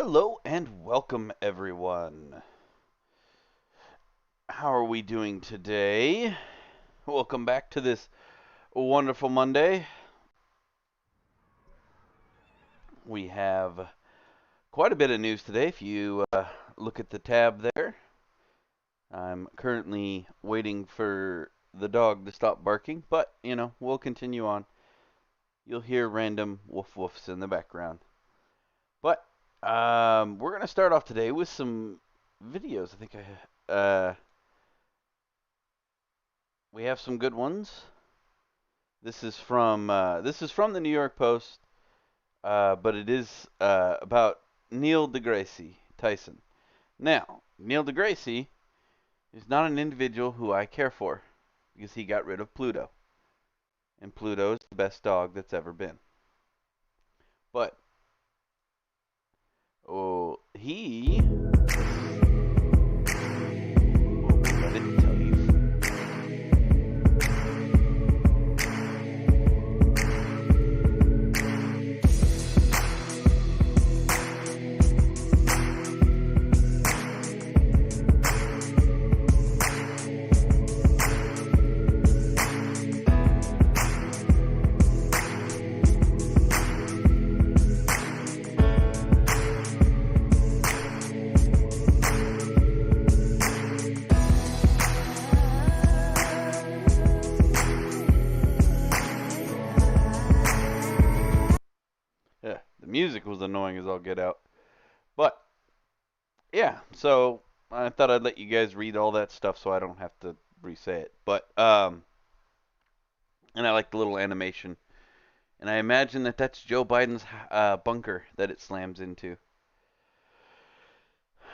Hello and welcome, everyone. How are we doing today? Welcome back to this wonderful Monday. We have quite a bit of news today. If you look at the tab there, I'm currently waiting for the dog to stop barking, but we'll continue on. You'll hear random woof woofs in the background. But we're gonna start off today with some videos. I think we have some good ones. This is from the New York Post, but it is about Neil deGrasse Tyson. Now, Neil deGrasse is not an individual who I care for because he got rid of Pluto, and Pluto is the best dog that's ever been. But he. I didn't tell you. Yeah, the music was annoying as all get out. But yeah, so I thought I'd let you guys read all that stuff so I don't have to re-say it. But and I like the little animation, and I imagine that that's Joe Biden's bunker that it slams into.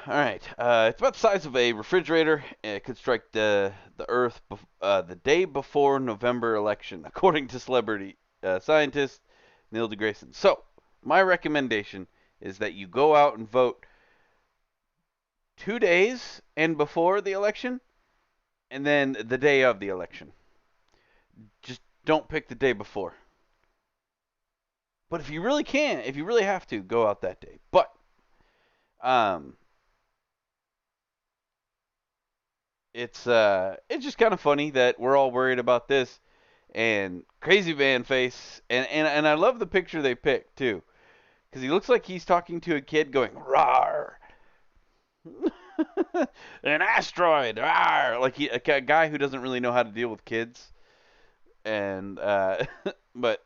All right, it's about the size of a refrigerator. It could strike the Earth the day before November election, according to celebrity scientist Neil deGrasse. So my recommendation is that you go out and vote 2 days and before the election, and then the day of the election. Just don't pick the day before. But if you really can, if you really have to, go out that day. But um, it's just kind of funny that we're all worried about this and crazy man face and I love the picture they picked too because he looks like he's talking to a kid going rawr. An asteroid rawr, like a guy who doesn't really know how to deal with kids and but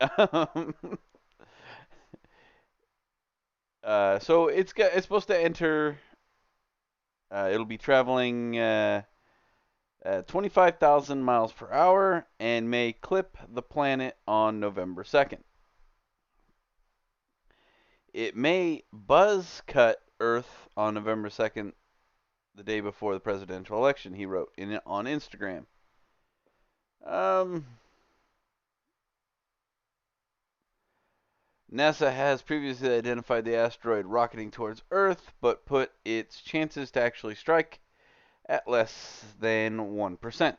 so it's supposed to enter. It'll be traveling 25,000 miles per hour and may clip the planet on November 2nd. It may buzz cut Earth on November 2nd, the day before the presidential election, he wrote on Instagram. Um, NASA has previously identified the asteroid rocketing towards Earth, but put its chances to actually strike at less than 1%.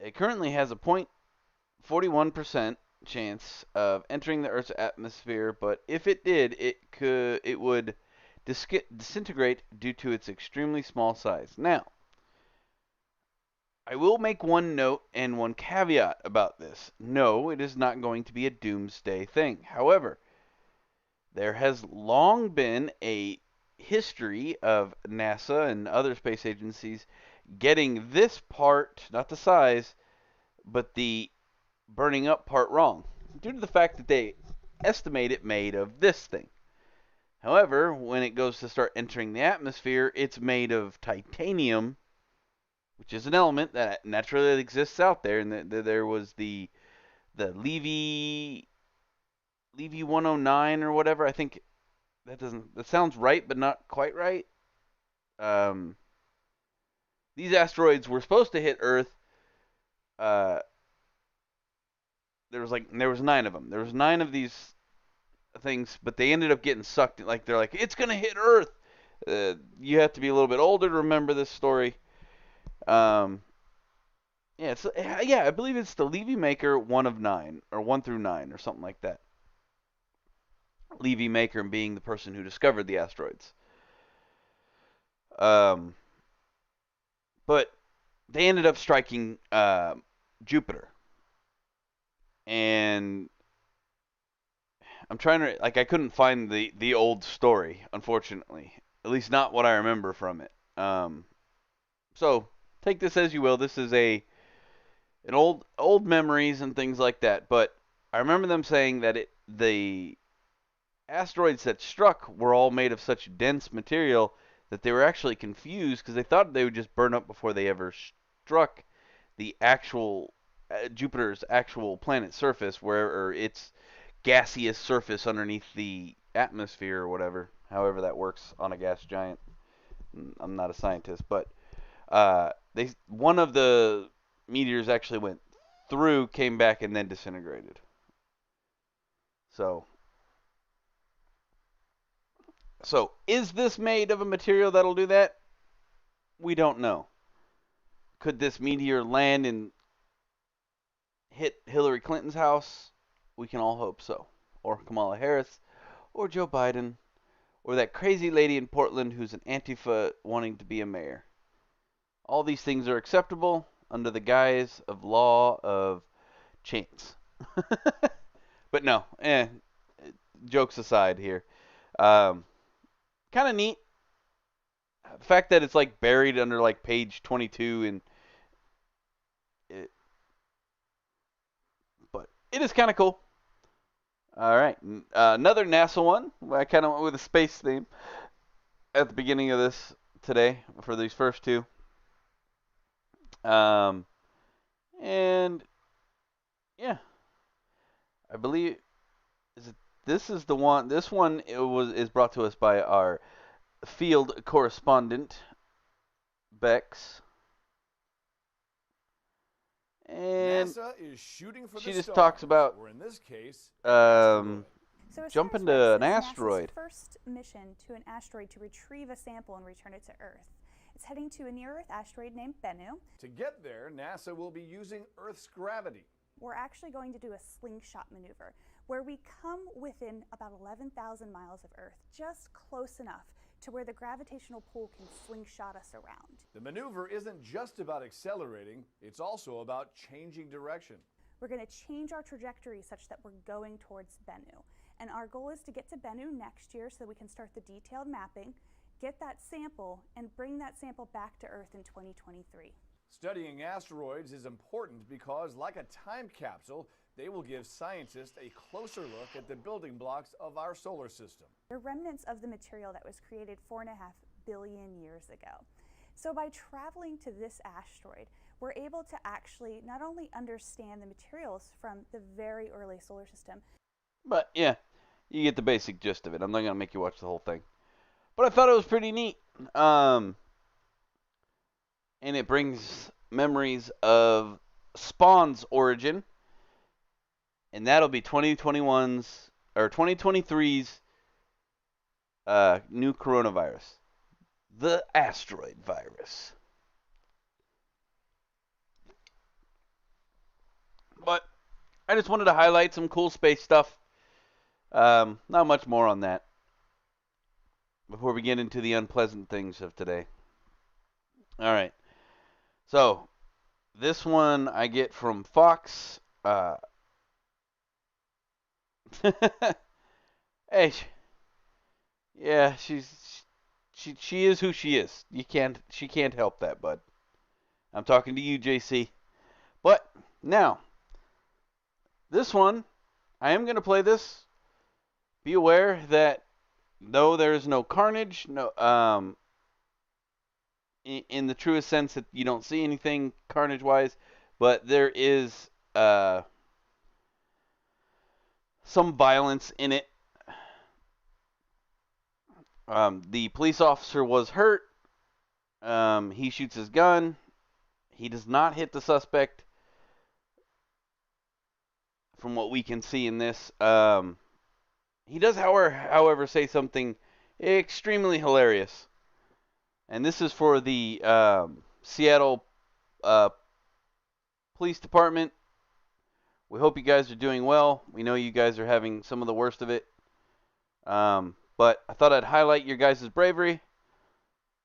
It currently has a 0.41% chance of entering the Earth's atmosphere, but if it did, it would disintegrate due to its extremely small size. Now, I will make one note and one caveat about this. No, it is not going to be a doomsday thing. However, there has long been a history of NASA and other space agencies getting this part, not the size, but the burning up part wrong, due to the fact that they estimate it made of this thing. However, when it goes to start entering the atmosphere, it's made of titanium, which is an element that naturally exists out there. And there was the Levy 109 or whatever. I think that sounds right, but not quite right. Um, these asteroids were supposed to hit Earth. Uh, there was 9 of them. There was 9 of these things, but they ended up getting sucked. Like they're like, it's gonna hit Earth. You have to be a little bit older to remember this story. Um, yeah, I believe it's the Levy Maker 1 of 9 or 1 through 9 or something like that. Levy Maker being the person who discovered the asteroids. Um, but they ended up striking Jupiter, and I'm trying to I couldn't find the old story, unfortunately. At least not what I remember from it. So take this as you will. This is an old memories and things like that. But I remember them saying that the asteroids that struck were all made of such dense material that they were actually confused because they thought they would just burn up before they ever struck the actual Jupiter's actual planet surface, or its gaseous surface underneath the atmosphere or whatever, however that works on a gas giant. I'm not a scientist, but they one of the meteors actually went through, came back, and then disintegrated. So, is this made of a material that'll do that? We don't know. Could this meteor land and hit Hillary Clinton's house? We can all hope so. Or Kamala Harris, or Joe Biden, or that crazy lady in Portland who's an Antifa wanting to be a mayor. All these things are acceptable under the guise of law of chance. But no, jokes aside here. Kind of neat. The fact that it's like buried under like page 22 and it, but it is kind of cool. All right, another NASA one. I kind of went with a space theme at the beginning of this today for these first two. Um, and yeah, I believe this is the one. This one is brought to us by our field correspondent Bex, and NASA is shooting for she the just stars, talks about or in this case, So jump into OSIRIS-REx an is asteroid. NASA's first mission to an asteroid to retrieve a sample and return it to Earth. It's heading to a near-Earth asteroid named Bennu. To get there, NASA will be using Earth's gravity. We're actually going to do a slingshot maneuver, where we come within about 11,000 miles of Earth, just close enough to where the gravitational pull can slingshot us around. The maneuver isn't just about accelerating, it's also about changing direction. We're going to change our trajectory such that we're going towards Bennu. And our goal is to get to Bennu next year so that we can start the detailed mapping, get that sample, and bring that sample back to Earth in 2023. Studying asteroids is important because, like a time capsule, they will give scientists a closer look at the building blocks of our solar system. They're remnants of the material that was created 4.5 billion years ago. So by traveling to this asteroid, we're able to actually not only understand the materials from the very early solar system, but yeah, you get the basic gist of it. I'm not gonna make you watch the whole thing, but I thought it was pretty neat. And it brings memories of Spawn's origin, and that'll be 2021's or 2023's new coronavirus, the asteroid virus. But I just wanted to highlight some cool space stuff. Not much more on that before we get into the unpleasant things of today. All right. So, this one I get from Fox. Hey, yeah, she is who she is. She can't help that, bud. I'm talking to you, JC. But now, this one, I am gonna play this. Be aware that though there is no carnage, in the truest sense that you don't see anything carnage-wise, but there is some violence in it. The police officer was hurt. He shoots his gun. He does not hit the suspect, from what we can see in this. He does, however, say something extremely hilarious. And this is for the Seattle Police Department. We hope you guys are doing well. We know you guys are having some of the worst of it. But I thought I'd highlight your guys' bravery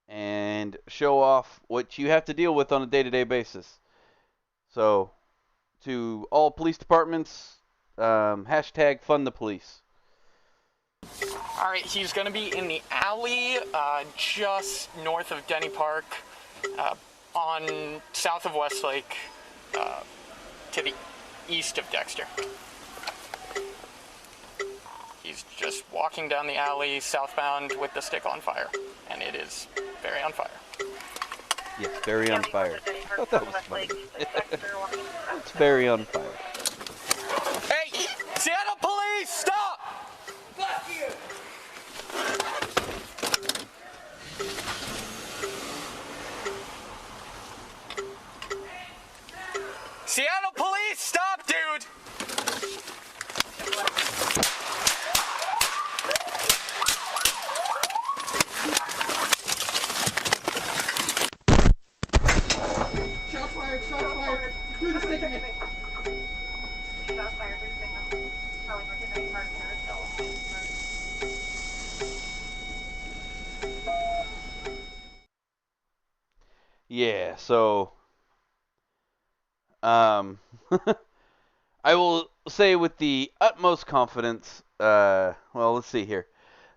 and show off what you have to deal with on a day-to-day basis. So, to all police departments, hashtag fund the police. All right, he's going to be in the alley just north of Denny Park, on south of Westlake, to the east of Dexter. He's just walking down the alley southbound with the stick on fire, and it is very on fire. Yes, very on fire. I thought that was funny. It's very on fire. Hey, Seattle police, stop! Fuck you! Seattle police, stop, dude! Shots fired, shots fired. Do the stick at me. Shots fired through the signal. Calling for Denny Park, Marysville. Yeah, so I will say with the utmost confidence, well, let's see here.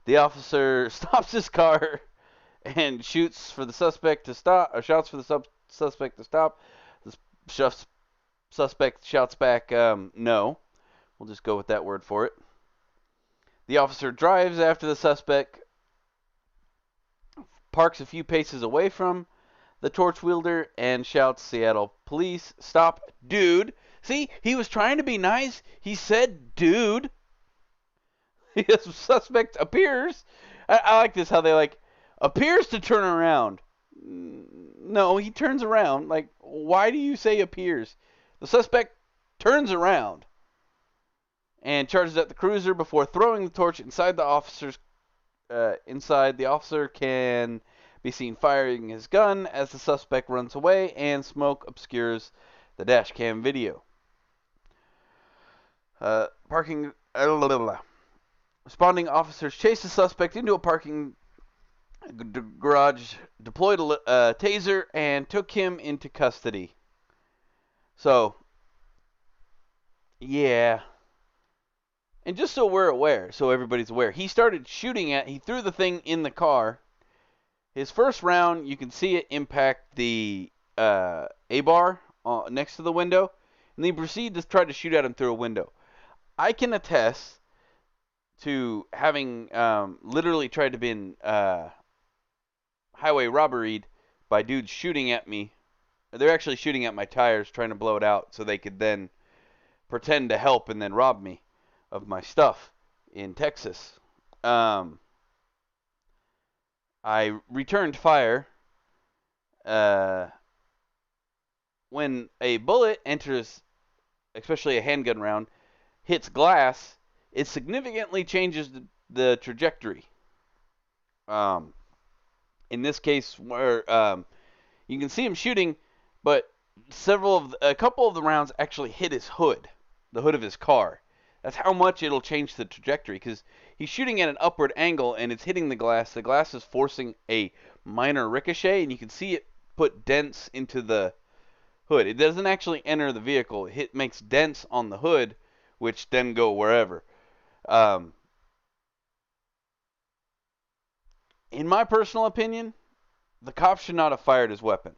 The officer stops his car and shoots for the suspect to stop, or shouts for the suspect to stop. The suspect shouts back, no. We'll just go with that word for it. The officer drives after the suspect, parks a few paces away from the torch wielder, and shouts, Seattle police, stop, dude. See, he was trying to be nice. He said, dude. The suspect appears. I like this, how they appears to turn around. No, he turns around. Why do you say appears? The suspect turns around and charges at the cruiser before throwing the torch inside the officer's. Inside, the officer can be seen firing his gun as the suspect runs away, and smoke obscures the dash cam video. Responding officers chased the suspect into a parking garage, deployed a taser, and took him into custody. So, yeah. And just so we're aware, so everybody's aware, he started shooting he threw the thing in the car. His first round, you can see it impact the A-bar next to the window, and then he proceeded to try to shoot at him through a window. I can attest to having literally tried to be highway robbery by dudes shooting at me. They're actually shooting at my tires, trying to blow it out so they could then pretend to help and then rob me of my stuff in Texas. I returned fire when a bullet enters, especially a handgun round, hits glass, it significantly changes the trajectory. In this case, where you can see him shooting, but a couple of the rounds actually hit his hood, the hood of his car. That's how much it'll change the trajectory, because he's shooting at an upward angle and it's hitting the glass. The glass is forcing a minor ricochet, and you can see it put dents into the hood. It doesn't actually enter the vehicle. It makes dents on the hood, which then go wherever. In my personal opinion, the cop should not have fired his weapon.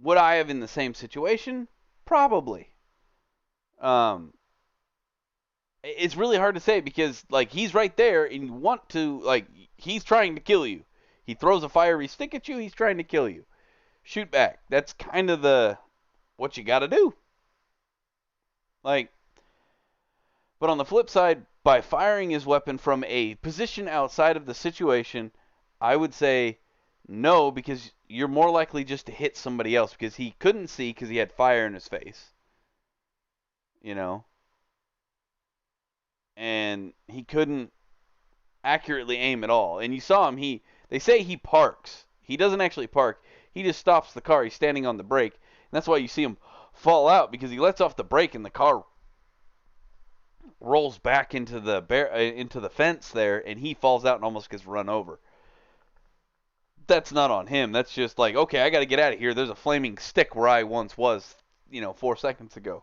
Would I have in the same situation? Probably. It's really hard to say because, he's right there and you want to, he's trying to kill you. He throws a fiery stick at you, he's trying to kill you. Shoot back. That's kind of what you gotta do. But on the flip side, by firing his weapon from a position outside of the situation, I would say no, because you're more likely just to hit somebody else, because he couldn't see because he had fire in his face. And he couldn't accurately aim at all. And you saw him, they say he parks. He doesn't actually park. He just stops the car. He's standing on the brake. And that's why you see him fall out, because he lets off the brake and the car rolls back into the fence there, and he falls out and almost gets run over. That's not on him. That's just like, okay, I got to get out of here. There's a flaming stick where I once was, 4 seconds ago.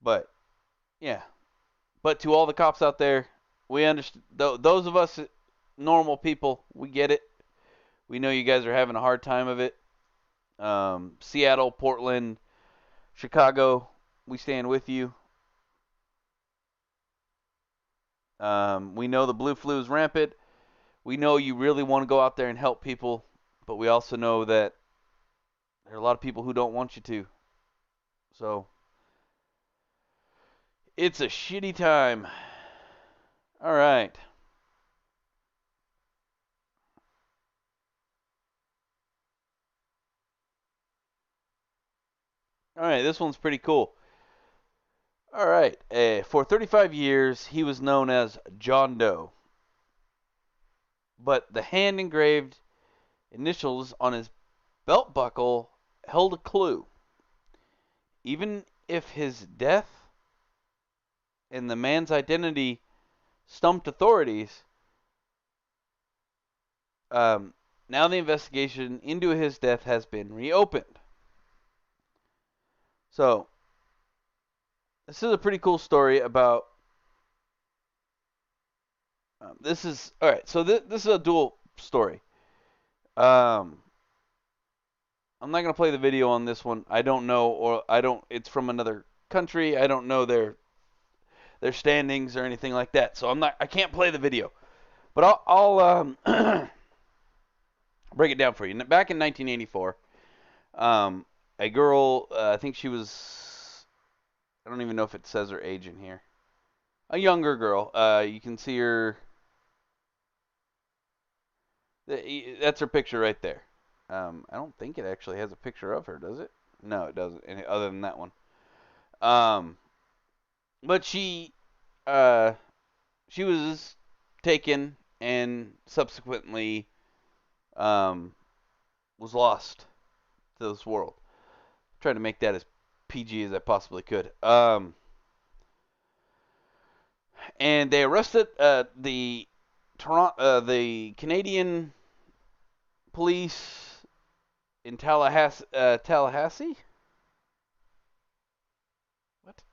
But yeah. But to all the cops out there, we understand. Those of us normal people, we get it. We know you guys are having a hard time of it. Seattle, Portland, Chicago, we stand with you. We know the blue flu is rampant. We know you really want to go out there and help people, but we also know that there are a lot of people who don't want you to. So, it's a shitty time. All right. All right, this one's pretty cool. All right. For 35 years, he was known as John Doe. But the hand engraved initials on his belt buckle held a clue. Even if his death and the man's identity stumped authorities, now the investigation into his death has been reopened. So, this is a pretty cool story about. This is alright. So this is a dual story. I'm not gonna play the video on this one. I don't know, or I don't. It's from another country. I don't know their standings or anything like that. So I can't play the video. But I'll break it down for you. Back in 1984, a girl, I think she was, I don't even know if it says her age in here. A younger girl. You can see her. That's her picture right there. I don't think it actually has a picture of her, does it? No, it doesn't. Other than that one. But she was taken and subsequently was lost to this world. I'm trying to make that as PG as I possibly could. And they arrested the Canadian police in Tallahassee. What?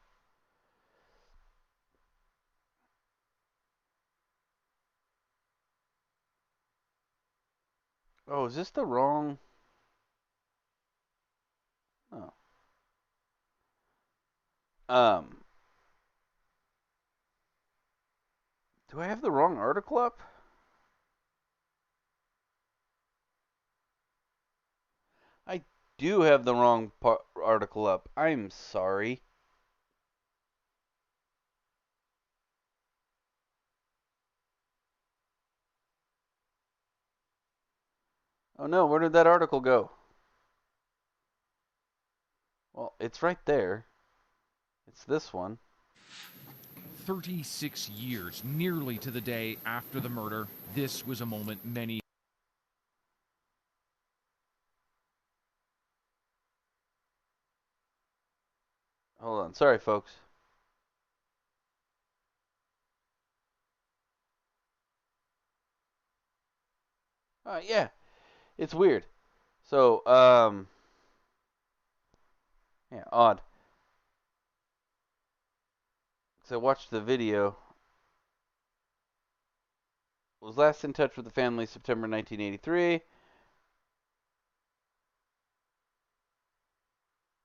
Oh, is this the wrong? Oh. Do I have the wrong article up? I do have the wrong article up. I'm sorry. Oh no, where did that article go? Well, it's right there. It's this one. 36 years, nearly to the day after the murder, this was a moment many. Hold on. Sorry, folks. Yeah. It's weird. So, yeah, odd. So I watched the video. Was last in touch with the family September 1983.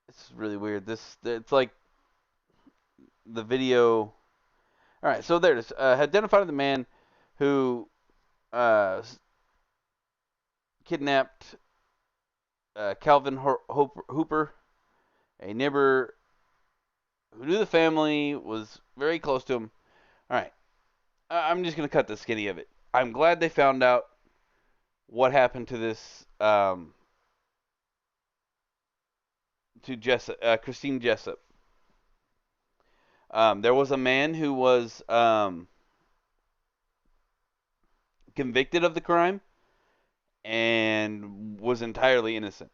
It's really weird. It's like the video. All right, so there it is. Identified the man who kidnapped Calvin Hooper, a neighbor who knew the family, was very close to him. All right, I'm just gonna cut the skinny of it. I'm glad they found out what happened to this to Christine Jessup. There was a man who was convicted of the crime and was entirely innocent.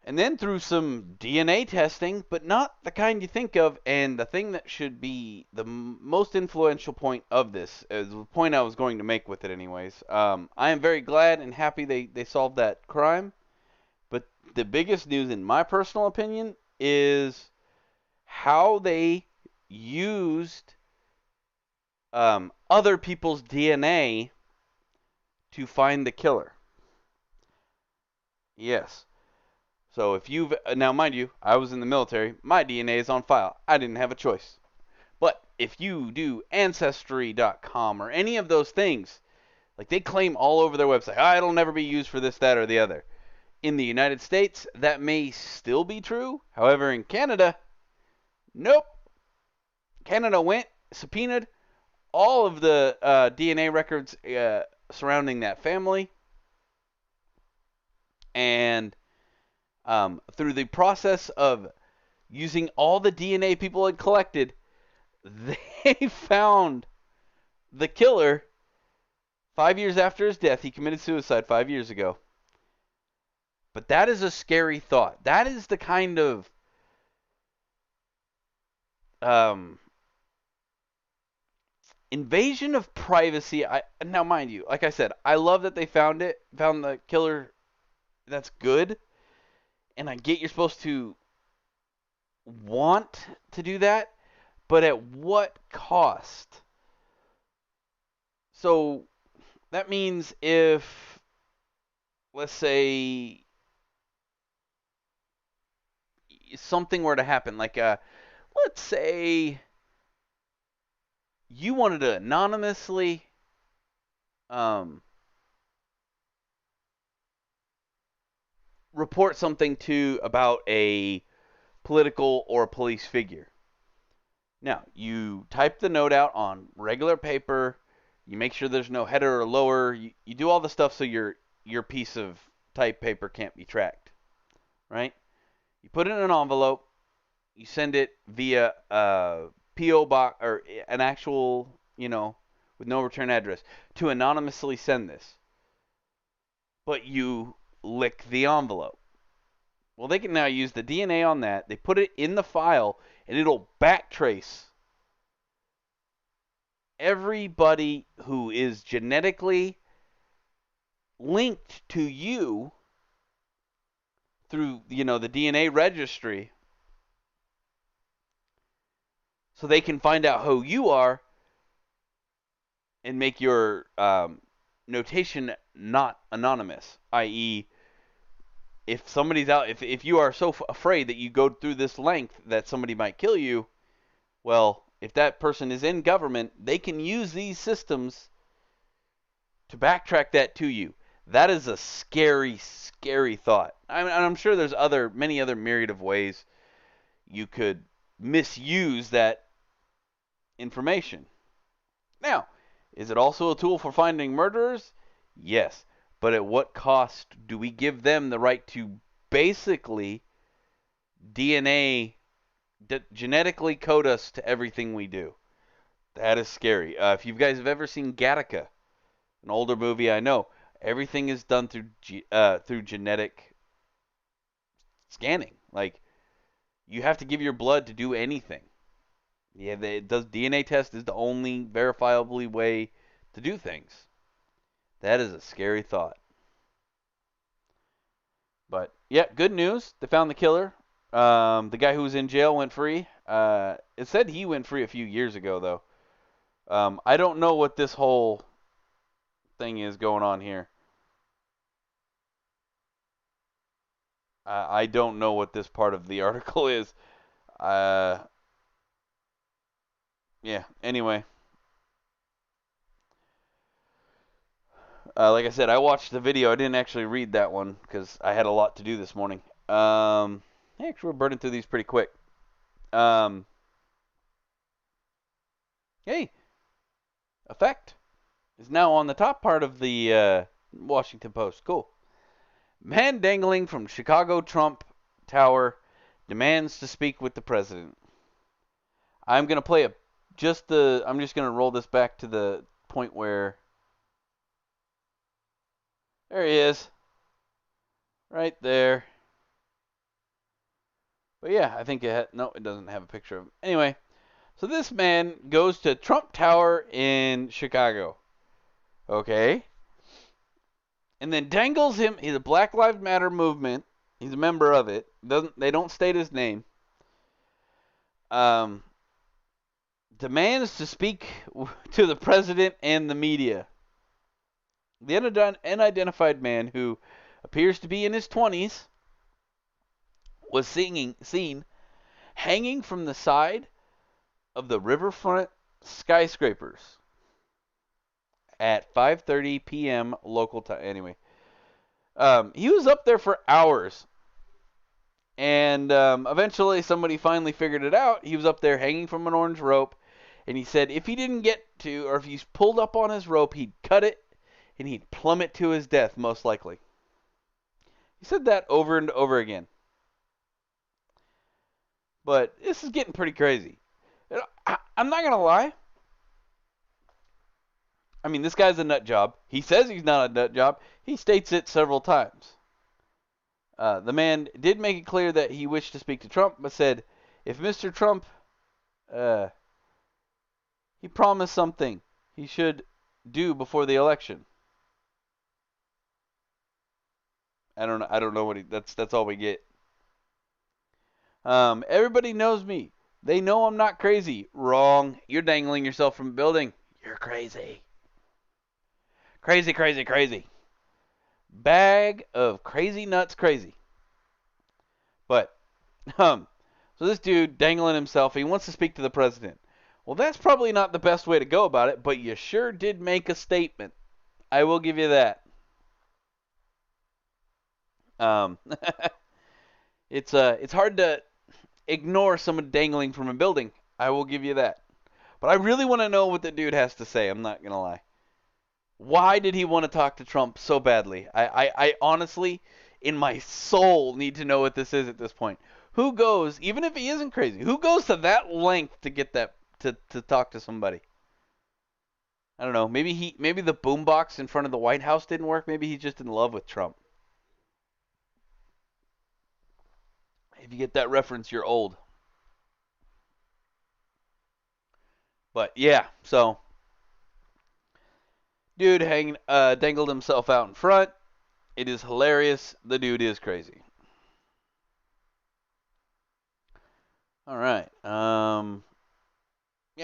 And then through some DNA testing, but not the kind you think of, and the thing that should be the most influential point of this, is the point I was going to make with it anyways. I am very glad and happy they solved that crime, but the biggest news, in my personal opinion, is how they used other people's DNA to find the killer. Yes. So if you've, now mind you, I was in the military, my DNA is on file. I didn't have a choice. But if you do Ancestry.com or any of those things, like they claim all over their website, it'll never be used for this, that, or the other. In the United States, that may still be true. However, in Canada, nope. Canada went, subpoenaed all of the DNA records surrounding that family, and through the process of using all the DNA people had collected, they found the killer 5 years after his death. He committed suicide 5 years ago. But that is a scary thought. That is the kind of invasion of privacy. Now, mind you, like I said, I love that they found the killer. That's good. And I get you're supposed to want to do that, but at what cost? So that means if, let's say, something were to happen, like let's say you wanted to anonymously report something about a political or police figure. Now, you type the note out on regular paper, you make sure there's no header or lower, you do all the stuff so your piece of typed paper can't be tracked, right? You put it in an envelope, you send it via P.O. box, or an actual, with no return address, to anonymously send this. But you lick the envelope. Well, they can now use the DNA on that. They put it in the file, and it'll backtrace everybody who is genetically linked to you through, the DNA registry, so they can find out who you are and make your notation not anonymous, i.e., if somebody's out, if you are so afraid that you go through this length that somebody might kill you, well, if that person is in government, they can use these systems to backtrack that to you. That is a scary, scary thought. I'm sure there's many other myriad of ways you could misuse that information. Now, is it also a tool for finding murderers? Yes. But at what cost do we give them the right to basically genetically code us to everything we do? That is scary. If you guys have ever seen Gattaca, an older movie, I know, everything is done through genetic scanning. Like, you have to give your blood to do anything. Yeah, DNA test is the only verifiably way to do things. That is a scary thought. But, yeah, good news. They found the killer. The guy who was in jail went free. It said he went free a few years ago, though. I don't know what this whole thing is going on here. I don't know what this part of the article is. Yeah, anyway. Like I said, I watched the video. I didn't actually read that one because I had a lot to do this morning. Actually, we're burning through these pretty quick. Hey, effect is now on the top part of the Washington Post. Cool. Man dangling from Chicago Trump Tower demands to speak with the president. I'm gonna play I'm just gonna roll this back to the point where. There he is. Right there. But yeah, I think no, it doesn't have a picture of him. Anyway, so this man goes to Trump Tower in Chicago. Okay? And then dangles him. He's a Black Lives Matter movement. He's a member of it. They don't state his name. Demands to speak to the president and the media. The unidentified man, who appears to be in his 20s, was seen hanging from the side of the riverfront skyscrapers at 5:30 p.m. local time. Anyway, he was up there for hours, and eventually somebody finally figured it out. He was up there hanging from an orange rope, and he said if he didn't get to, or if he's pulled up on his rope, he'd cut it, and he'd plummet to his death, most likely. He said that over and over again. But this is getting pretty crazy. I'm not going to lie. I mean, this guy's a nut job. He says he's not a nut job. He states it several times. The man did make it clear that he wished to speak to Trump, but said if Mr. Trump, he promised something he should do before the election. I don't know what that's all we get. Everybody knows me. They know I'm not crazy. Wrong. You're dangling yourself from a building. You're crazy. Crazy, crazy, crazy. Bag of crazy nuts crazy. But, so this dude dangling himself, he wants to speak to the president. Well, that's probably not the best way to go about it, but you sure did make a statement. I will give you that. It's hard to ignore someone dangling from a building. I will give you that. But I really want to know what the dude has to say. I'm not going to lie. Why did he want to talk to Trump so badly? I honestly, in my soul, need to know what this is at this point. Who goes, even if he isn't crazy, who goes to that length to get that, to talk to somebody? I don't know. Maybe the boombox in front of the White House didn't work. Maybe he's just in love with Trump. If you get that reference, you're old. But yeah, so dude dangled himself out in front. It is hilarious. The dude is crazy. All right. Yeah.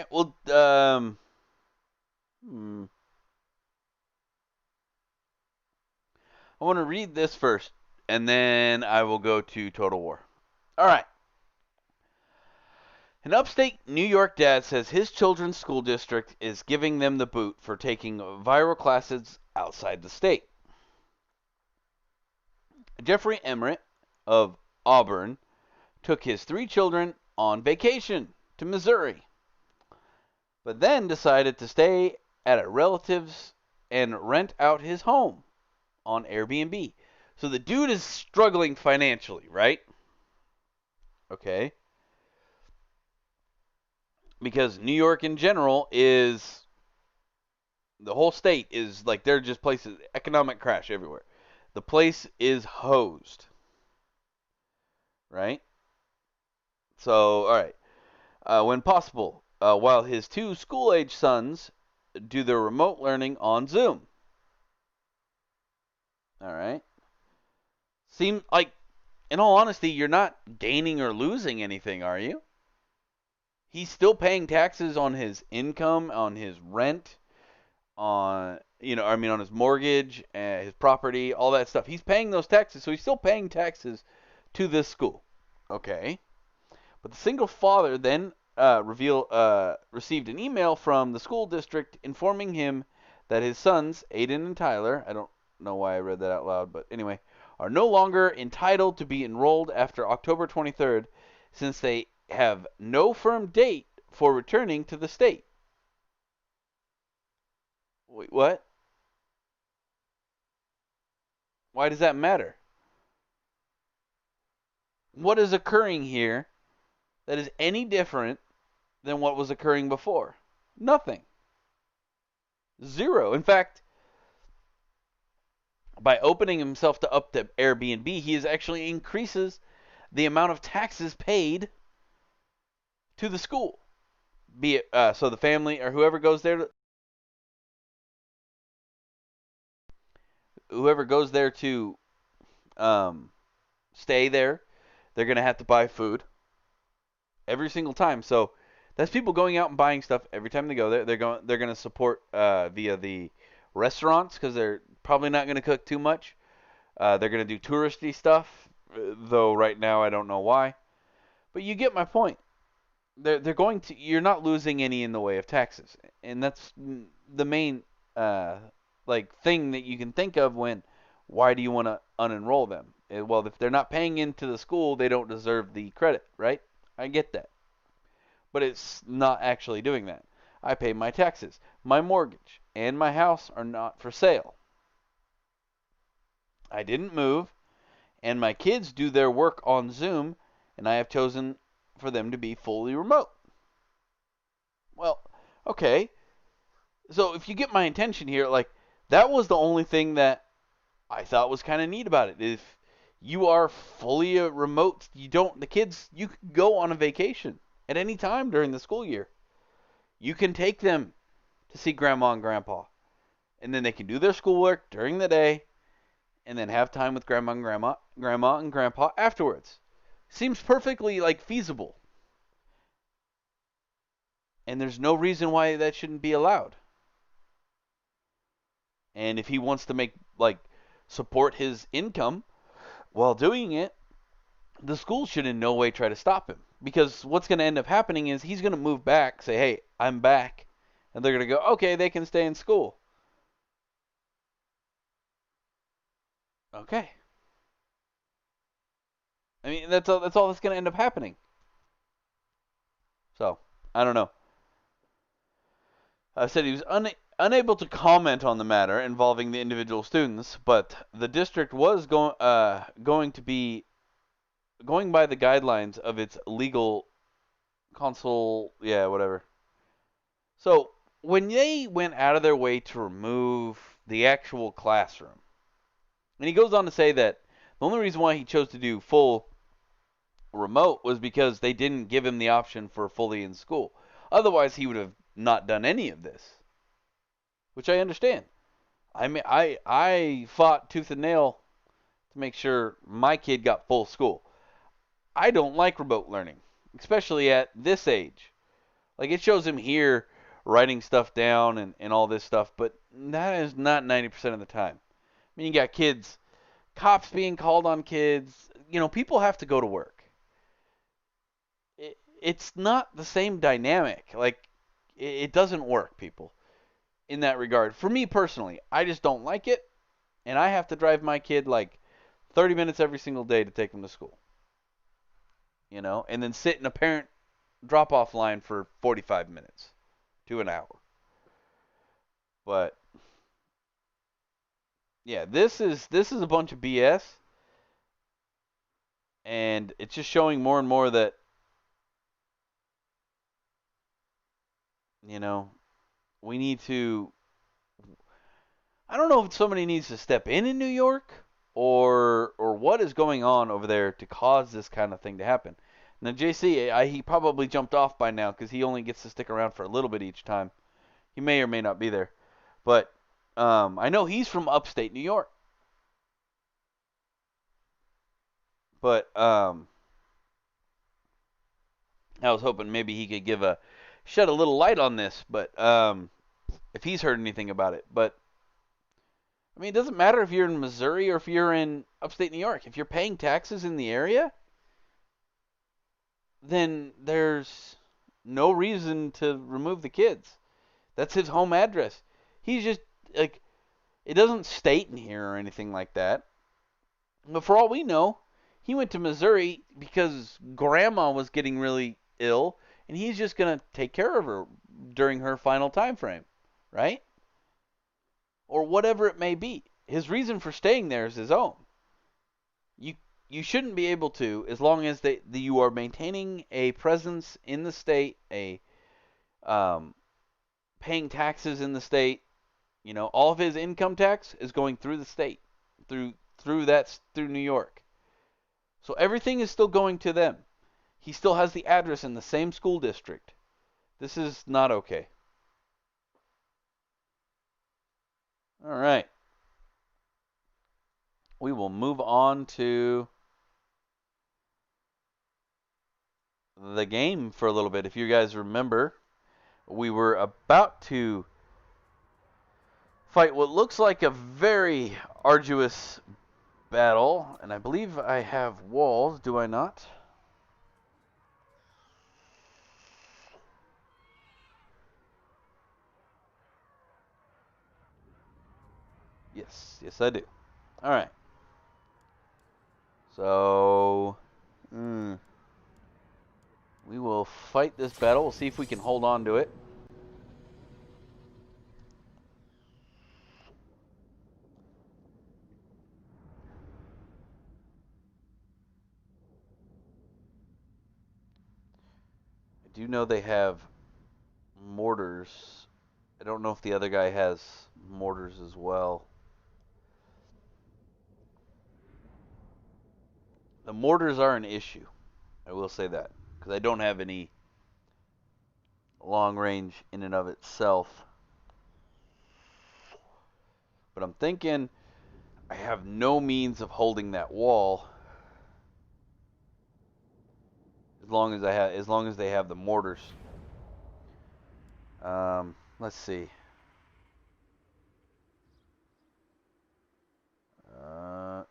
Well. I want to read this first, and then I will go to Total War. All right. An upstate New York dad says his children's school district is giving them the boot for taking viral classes outside the state. Jeffrey Emmerich of Auburn took his 3 children on vacation to Missouri, but then decided to stay at a relative's and rent out his home on Airbnb. So the dude is struggling financially, right? Okay. Because New York in general is, the whole state is like, they're just places, economic crash everywhere. The place is hosed. Right? So, alright. When possible, while his 2 school-age sons do their remote learning on Zoom. Alright. Seem like, in all honesty, you're not gaining or losing anything, are you? He's still paying taxes on his income, on his rent, on his mortgage, his property, all that stuff. He's paying those taxes, so he's still paying taxes to this school. Okay. But the single father then received an email from the school district informing him that his sons, Aiden and Tyler, I don't know why I read that out loud, but anyway, are no longer entitled to be enrolled after October 23rd, since they have no firm date for returning to the state. Wait, what? Why does that matter? What is occurring here that is any different than what was occurring before? Nothing. Zero. In fact, by opening himself up to Airbnb, he actually increases the amount of taxes paid to the school. Be it so the family or whoever goes there to stay there, they're going to have to buy food every single time. So that's people going out and buying stuff every time they go there. They're going to support via the restaurants because they're probably not going to cook too much. They're going to do touristy stuff, though right now I don't know why. But you get my point. They're going to. You're not losing any in the way of taxes, and that's the main thing that you can think of when. Why do you want to unenroll them? Well, if they're not paying into the school, they don't deserve the credit, right? I get that, but it's not actually doing that. I pay my taxes, my mortgage, and my house are not for sale. I didn't move, and my kids do their work on Zoom, and I have chosen for them to be fully remote. Well, okay. So if you get my intention here, like, that was the only thing that I thought was kind of neat about it. If you are fully remote, you can go on a vacation at any time during the school year. You can take them to see grandma and grandpa, and then they can do their schoolwork during the day, and then have time with grandma and grandpa afterwards. Seems perfectly feasible. And there's no reason why that shouldn't be allowed. And if he wants to support his income while doing it, the school should in no way try to stop him. Because what's going to end up happening is he's going to move back, say, hey, I'm back. And they're going to go, okay, they can stay in school. Okay. I mean, that's all that's going to end up happening. So, I don't know. I said he was unable to comment on the matter involving the individual students, but the district was going to be going by the guidelines of its legal counsel, whatever. So, when they went out of their way to remove the actual classroom, and he goes on to say that the only reason why he chose to do full remote was because they didn't give him the option for fully in school. Otherwise, he would have not done any of this, which I understand. I mean, I fought tooth and nail to make sure my kid got full school. I don't like remote learning, especially at this age. Like, it shows him here writing stuff down and all this stuff, but that is not 90% of the time. I mean, you got kids, cops being called on kids. People have to go to work. It's not the same dynamic. It doesn't work, people, in that regard. For me personally, I just don't like it, and I have to drive my kid 30 minutes every single day to take him to school. And then sit in a parent drop-off line for 45 minutes to an hour. But yeah, this is a bunch of BS, and it's just showing more and more that we need to. I don't know if somebody needs to step in New York or what is going on over there to cause this kind of thing to happen. Now, JC, he probably jumped off by now because he only gets to stick around for a little bit each time. He may or may not be there. But I know he's from upstate New York. But I was hoping maybe he could shed a little light on this, but if he's heard anything about it. But I mean, it doesn't matter if you're in Missouri or if you're in upstate New York. If you're paying taxes in the area, then there's no reason to remove the kids. That's his home address. He's just, it doesn't state in here or anything like that. But for all we know, he went to Missouri because grandma was getting really ill, and he's just going to take care of her during her final time frame, right? Or whatever it may be. His reason for staying there is his own. You shouldn't be able to, as long as you are maintaining a presence in the state, paying taxes in the state. All of his income tax is going through the state, through New York. So everything is still going to them. He still has the address in the same school district. This is not okay. All right. We will move on to the game for a little bit. If you guys remember, we were about to fight what looks like a very arduous battle, and I believe I have walls, do I not? Yes, I do. All right. So, we will fight this battle. We'll see if we can hold on to it. I do know they have mortars. I don't know if the other guy has mortars as well. The mortars are an issue. I will say that. Because I don't have any long range in and of itself. But I'm thinking I have no means of holding that wall as long as they have the mortars. Let's see.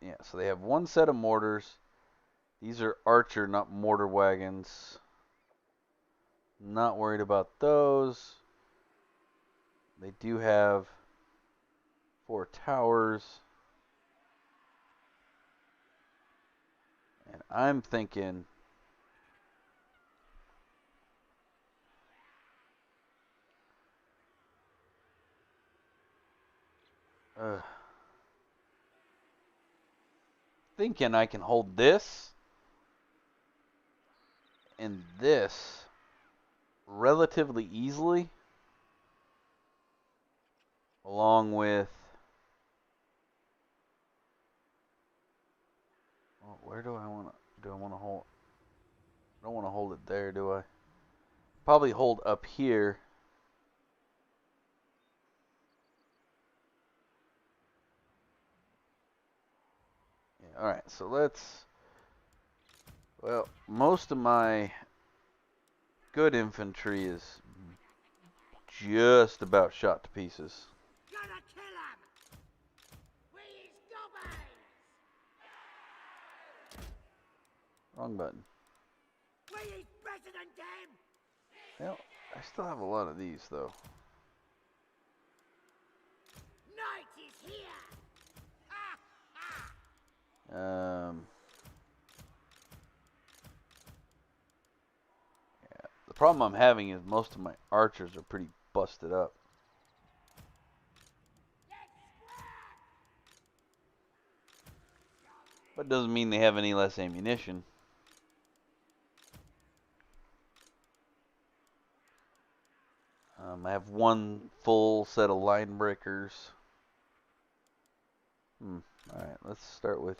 Yeah, so they have one set of mortars. These are archer, not mortar wagons. Not worried about those. They do have 4 towers. And I'm thinking I can hold this and this relatively easily, along with, well, where do I want to hold? I don't want to hold it there, do I? Probably hold up here. Yeah, all right, so let's, well, most of my good infantry is just about shot to pieces. Gotta kill him! We is nobodies! Wrong button. We is better than them! Well, I still have a lot of these, though. Night is here! Ha ha! Yeah. The problem I'm having is most of my archers are pretty busted up. But it doesn't mean they have any less ammunition. I have one full set of line breakers. Alright, let's start with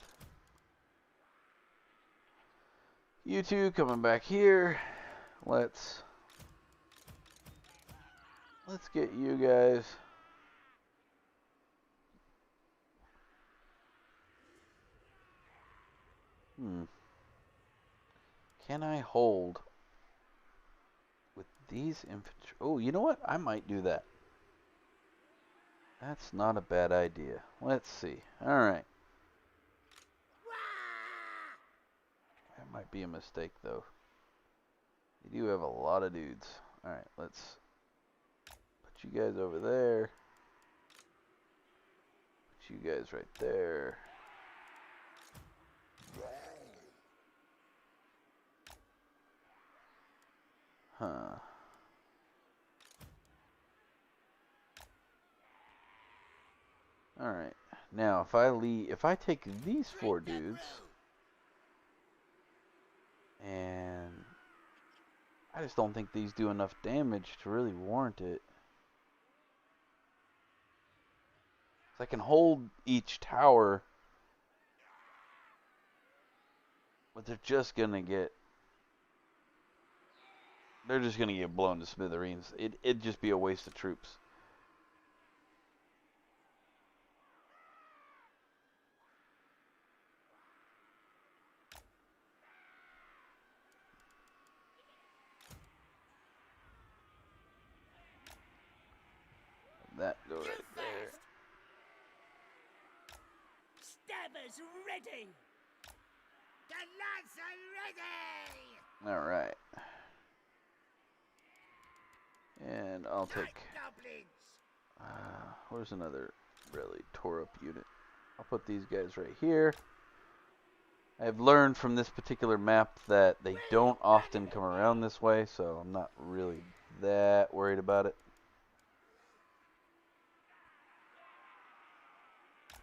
you two coming back here. Let's get you guys. Can I hold with these infantry? Oh, you know what? I might do that. That's not a bad idea. Let's see. Alright. That might be a mistake, though. You do have a lot of dudes. Alright, let's put you guys over there. Put you guys right there. Huh. Alright. Now, if I take these 4 dudes, and I just don't think these do enough damage to really warrant it. So I can hold each tower But they're just gonna get blown to smithereens. It'd just be a waste of troops. That go right there. Stabbers ready! The lads are ready! All right. And I'll take. Where's another really tore up unit? I'll put these guys right here. I've learned from this particular map that they don't often come around this way, so I'm not really that worried about it.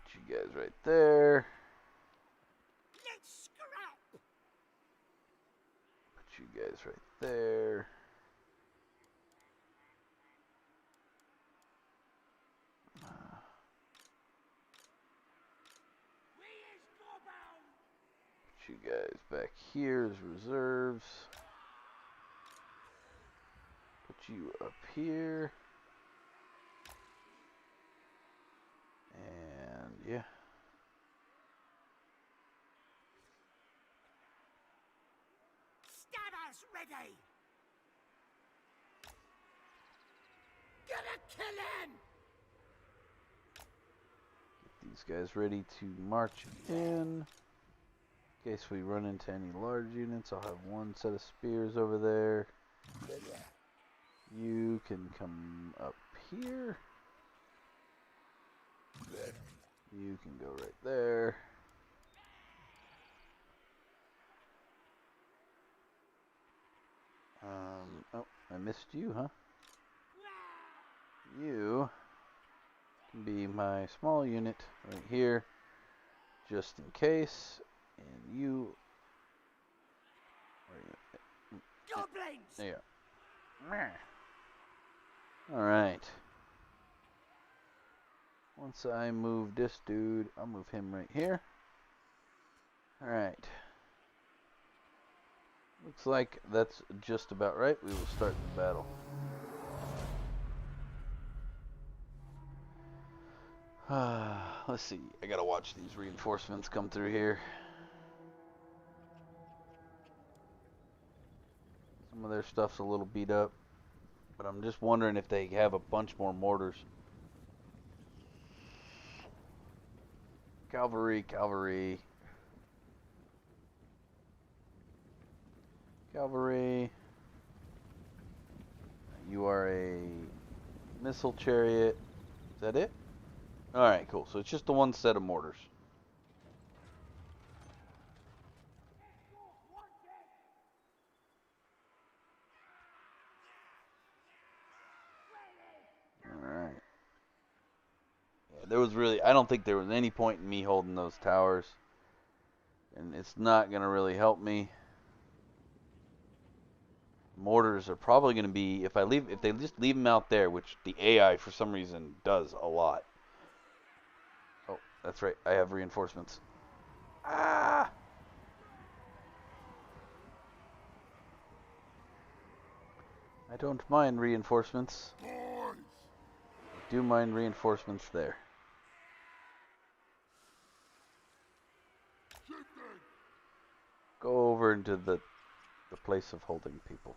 Put you guys right there. Let's scrap! Put you guys right there. Put you guys back here as reserves. Put you up here. And yeah. Stabbers ready! Gonna kill him! Get these guys ready to march in. In case we run into any large units, I'll have one set of spears over there. You can come up here. You can go right there. Oh, I missed you, huh? You can be my small unit right here, just in case. And you... Goblins! There you go. Alright. Once I move this dude, I'll move him right here. Alright. Looks like that's just about right. We will start the battle. Let's see. I gotta watch these reinforcements come through here. Some of their stuff's a little beat up, but I'm just wondering if they have a bunch more mortars. Cavalry, cavalry. Cavalry. You are a missile chariot. Is that it? Alright, cool. So it's just the one set of mortars. Alright. Yeah, there was really... I don't think there was any point in me holding those towers. And it's not going to really help me. Mortars are probably going to be... If they just leave them out there, which the AI for some reason does a lot. Oh, that's right. I have reinforcements. Ah! I don't mind reinforcements. I do mind reinforcements there. Go over into the place of holding people.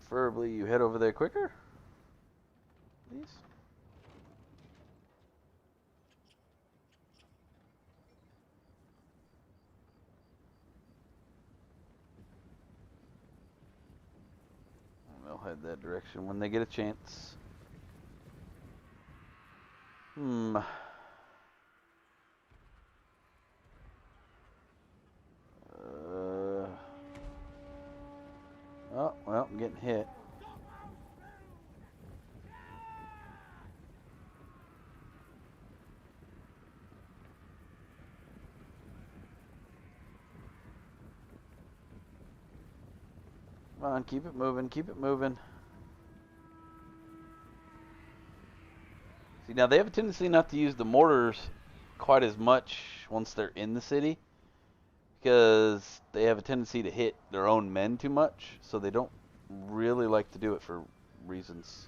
Preferably you head over there quicker, please. They'll head that direction when they get a chance. Oh, well, I'm getting hit. Come on, keep it moving, keep it moving. See, now they have a tendency not to use the mortars quite as much once they're in the city, because they have a tendency to hit their own men too much, so they don't really like to do it for reasons.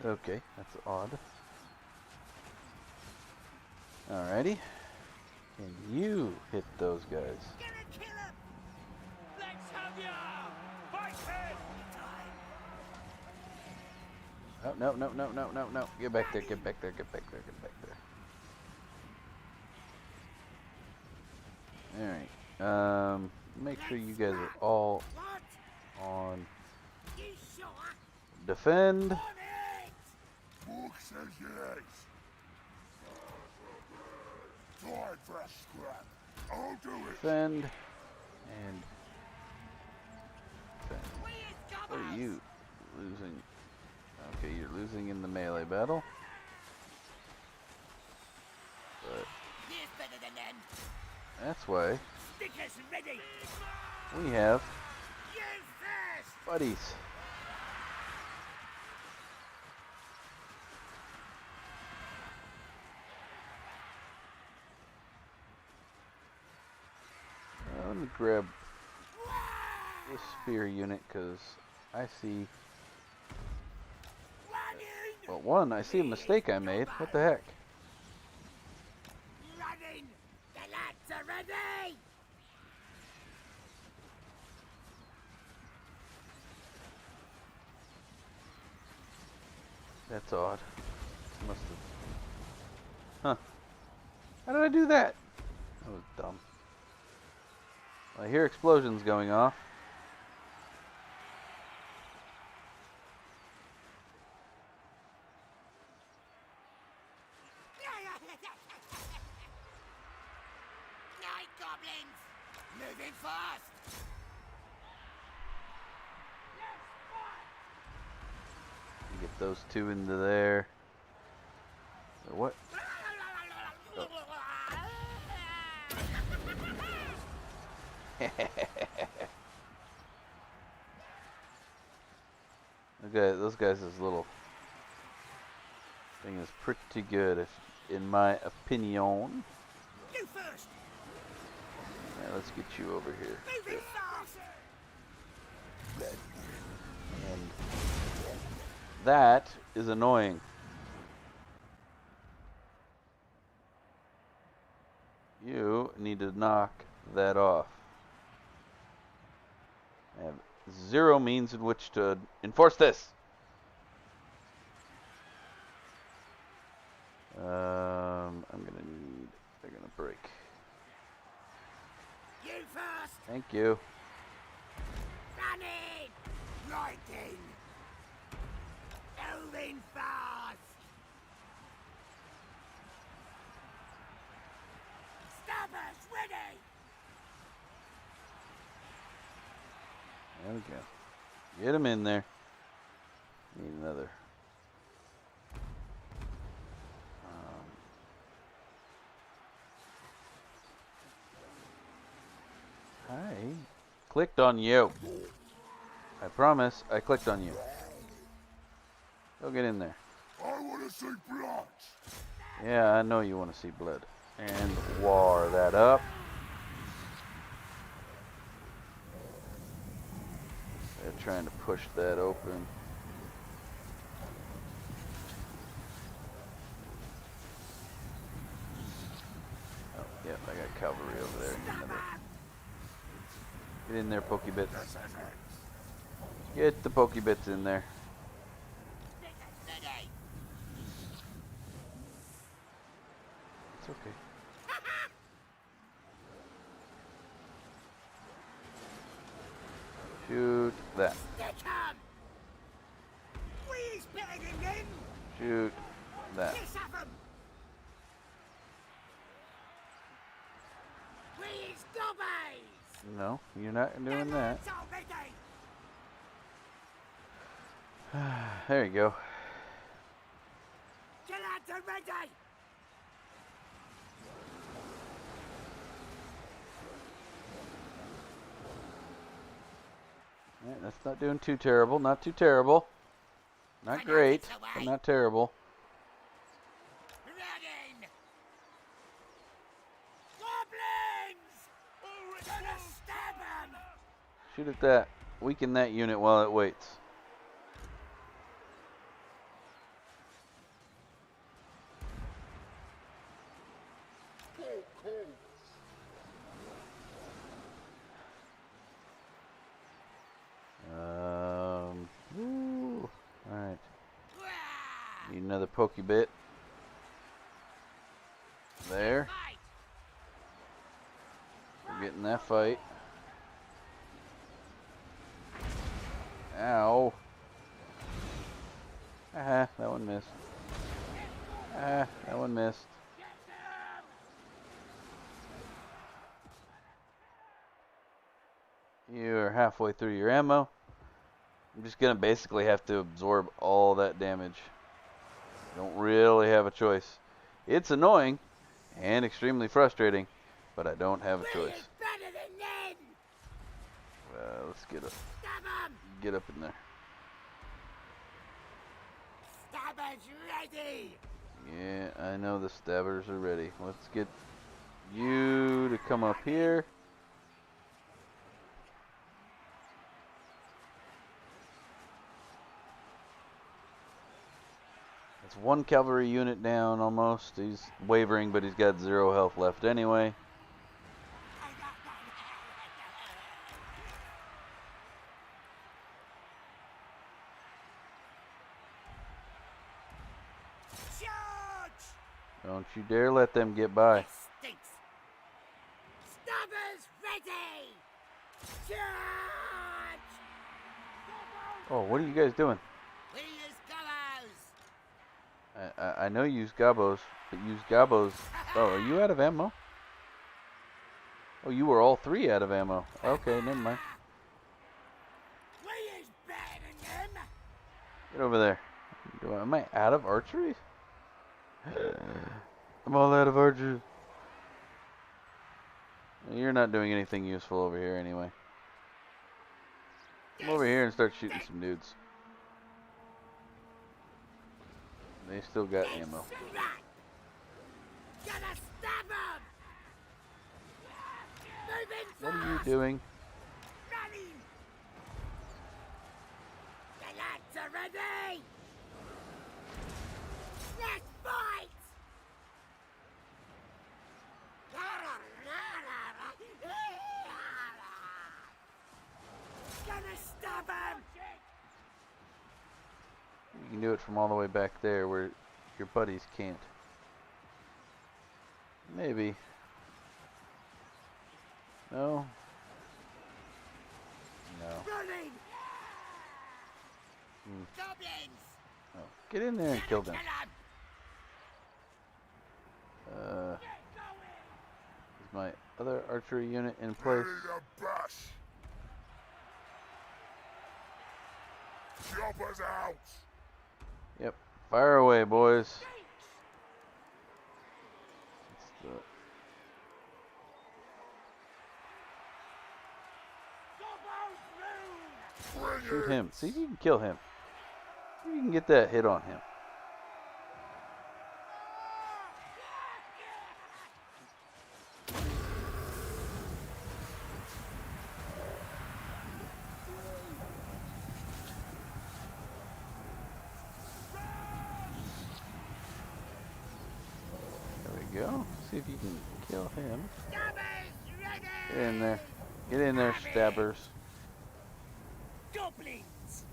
Okay, that's odd. Alrighty. Can you hit those guys? Gonna kill him! Let's have ya! Fight him! Oh, no, no, no, no, no, no. Get back there, get back there, get back there, get back there. Alright. Make sure you guys are all What? on You sure? defend. On it! Book says yes. Try for a scrap. I'll do it. Defend. And defend. We is What are jobbers! you losing? Okay, you're losing in the melee battle. But Here's better than them. that's why Stickers ready! we have You first! buddies. Let me grab this spear unit because I see. Running! Well, one, I see a mistake I made. What the heck? Running! The lads are ready! That's odd. Must have. Huh. How did I do that? That was dumb. I hear explosions going off. Night goblins! Moving fast! You get those two into there. Or what? Okay, those guys' little thing is pretty good, in my opinion. You first! Yeah, let's get you over here. Moving fast! And that is annoying. You need to knock that off. I have zero means in which to enforce this. I'm gonna need. They're gonna break. You first! Thank you. Running! Riding! Moving fast! Stabbers ready! There we go. Get him in there. Need another. I clicked on you. I promise I clicked on you. Go get in there. I want to see blood. Yeah, I know you want to see blood. And war that up. They're trying to push that open. Oh, yep, I got cavalry over there. Get in there, Pokebits. Get the Pokebits in there. Ready! It's okay. Shoot that. Stick 'em! Shoot that. Let's have 'em. Where's Dobbies? No, you're not doing that. It's already. There you go. Get out to ready. Alright, that's not doing too terrible. Not too terrible. Not great, but not terrible. Running. Goblins. Gonna stab 'em. Shoot at that. Weaken that unit while it waits. Alright. Need another Pokebit. There. Fight. We're getting that fight. Ow. Ah, that one missed. Ah, that one missed. You are halfway through your ammo. I'm just gonna basically have to absorb all that damage. Don't really have a choice. It's annoying and extremely frustrating, but I don't have a choice. Is better than them. Let's Stab 'em. get up in there. Stabbers ready. Yeah, I know the stabbers are ready. Let's get you to come up here. It's one cavalry unit down almost. He's wavering, but he's got 0 health left anyway. Charge. Don't you dare let them get by. This stinks. Stabbers ready. Charge. Oh, what are you guys doing? We use gallows. I know you use gobos, but use gobos. Oh, are you out of ammo? Oh, you were all 3 out of ammo. Okay, never mind. We is better than them. Get over there. Am I out of archery? I'm all out of archery. You're not doing anything useful over here anyway. Come over here and start shooting some dudes. They still got ammo. Gonna stab 'em. Moving What are you fast. doing? Running. The lads are ready. Let's fight. Gonna stab 'em. You can do it from all the way back there where your buddies can't. Maybe. No. No. Running. Hmm. Goblins. Oh. Get in there and kill them. Kill 'em. Is my other archery unit in place? Choppers out! Yep. Fire away, boys. Shoot him. See if you can kill him. See if you can get that hit on him. There we go. See if you can kill him. Get in there. Get in there, stabbers. Goblins.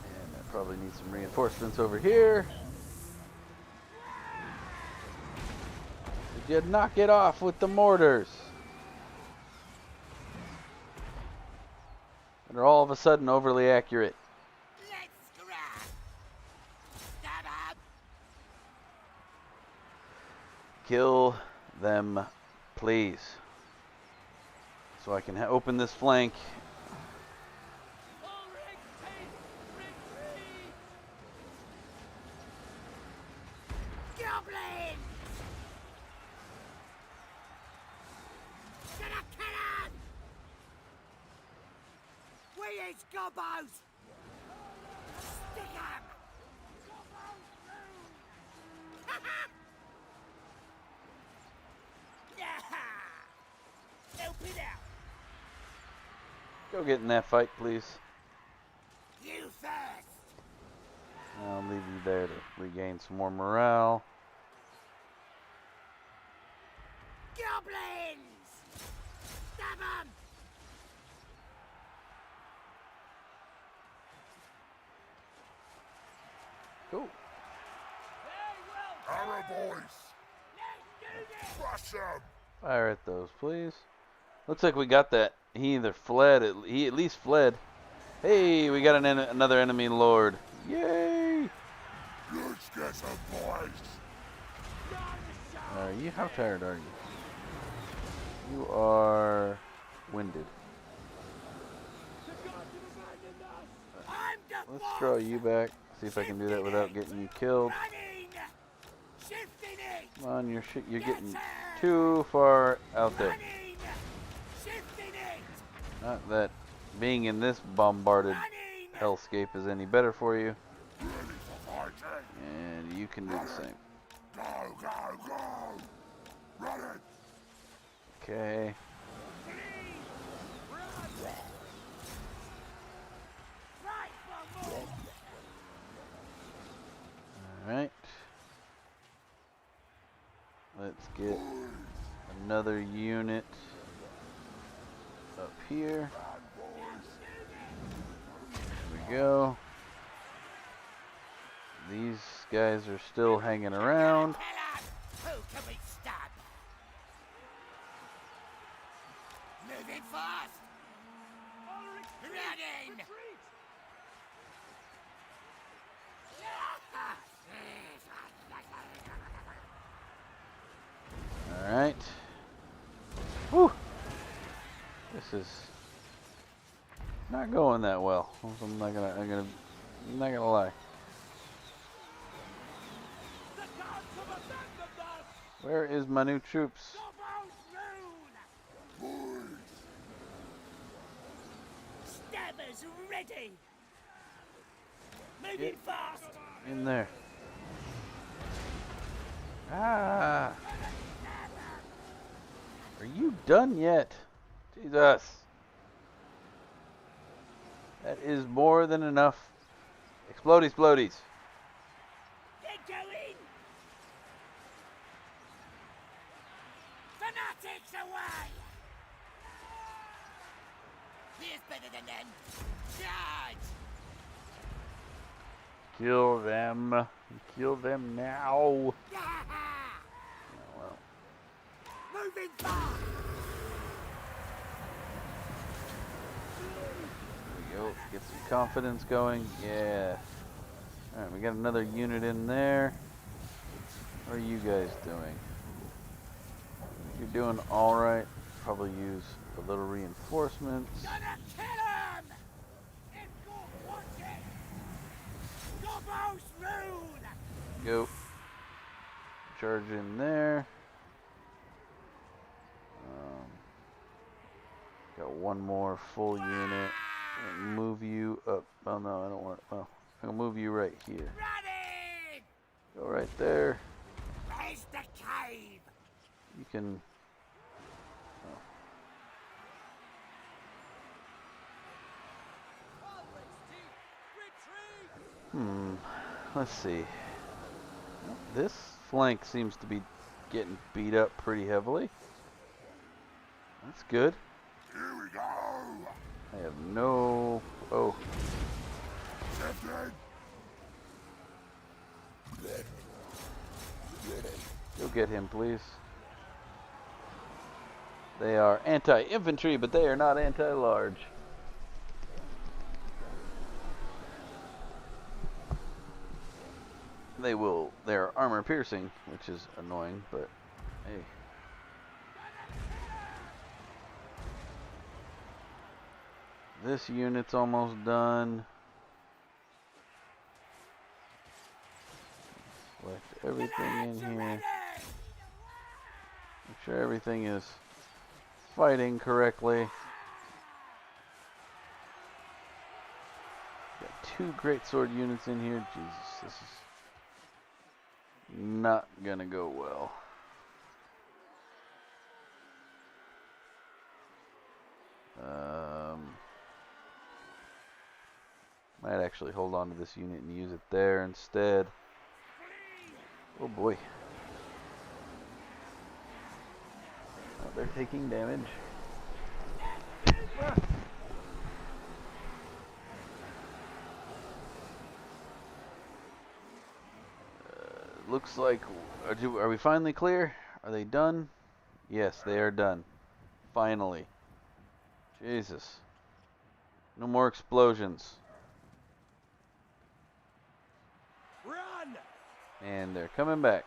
And I probably need some reinforcements over here. Did you knock it off with the mortars? They're all of a sudden overly accurate. Let's grab. Kill them, please. So I can open this flank. Ulrich, retreat! Goblin! Gonna kill him! We is gobos! Stick him! Help it out! Go get in that fight, please. You first! I'll leave you there to regain some more morale. Goblins! Stab 'em! Cool. Arrow boys! Crush them! Fire at those, please. Looks like we got that. He either fled. He at least fled. Hey, we got another enemy lord. Yay! Let's get some boys! Are you? How tired are you? You are winded. I'm the Let's boss! draw you back. See if I can do that without getting you killed. Running! Shifting it! Come on, you're getting too far out there. Running! Shifting it! Not that being in this bombarded Running! hellscape is any better for you. Ready for fighting! And you can do the same. Go, go, go! Run it! Okay. Right for more! Alright. Let's get another unit up here. There we go. These guys are still hanging around. Kill 'em! Who can we stab? Moving fast! Running! Alright. Whew. This is not going that well. I'm not gonna lie. The gods have abandoned us! Where is my new troops? Gobos rune! Stabbers ready! Moving Get fast! in there. Ah! Are you done yet? Jesus. That is more than enough. Explodey explodies. Get going! Fanatics away! Here's better than them. Charge! Kill them. Kill them now. Oh, well. Moving fast! There we go. Get some confidence going. Yeah. Alright, we got another unit in there. What are you guys doing? You're doing alright. Probably use a little reinforcements. Gonna kill him! If you want it! Gobos rune! Go. Charge in there. Got one more full unit. And move you up. Oh no, I don't want. Well, I'm gonna move you right here. Running! Go right there. Where's the cave? You can. Let's see. This flank seems to be getting beat up pretty heavily. That's good. Here we go! I have no. Oh. Shifting! Go get him, please. They are anti-infantry, but they are not anti-large. They're armor piercing, which is annoying, but Hey. This unit's almost done. Select everything in here. Make sure everything is fighting correctly. Got 2 greatsword units in here. Jesus, this is not gonna go well. Might actually hold on to this unit and use it there instead. Oh boy. Oh, they're taking damage. Looks like, are we finally clear? Are they done? Yes, they are done. Finally. Jesus. No more explosions. Run! And they're coming back.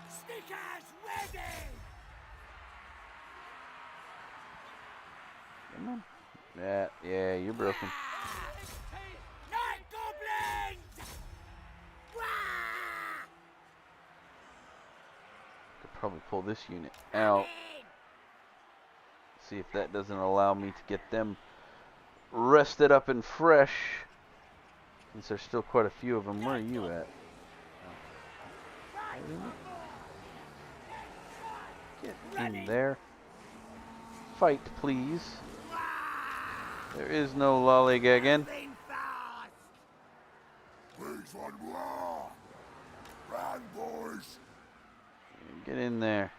Stickers ready! Come on. Yeah, you're broken. Night goblins! Wah! Could probably pull this unit out. See if that doesn't allow me to get them rested up and fresh. Since there's still quite a few of them. Where are you at? Get in there. Fight, please. There is no lollygagging. Please run more. Run, boys. Get in there.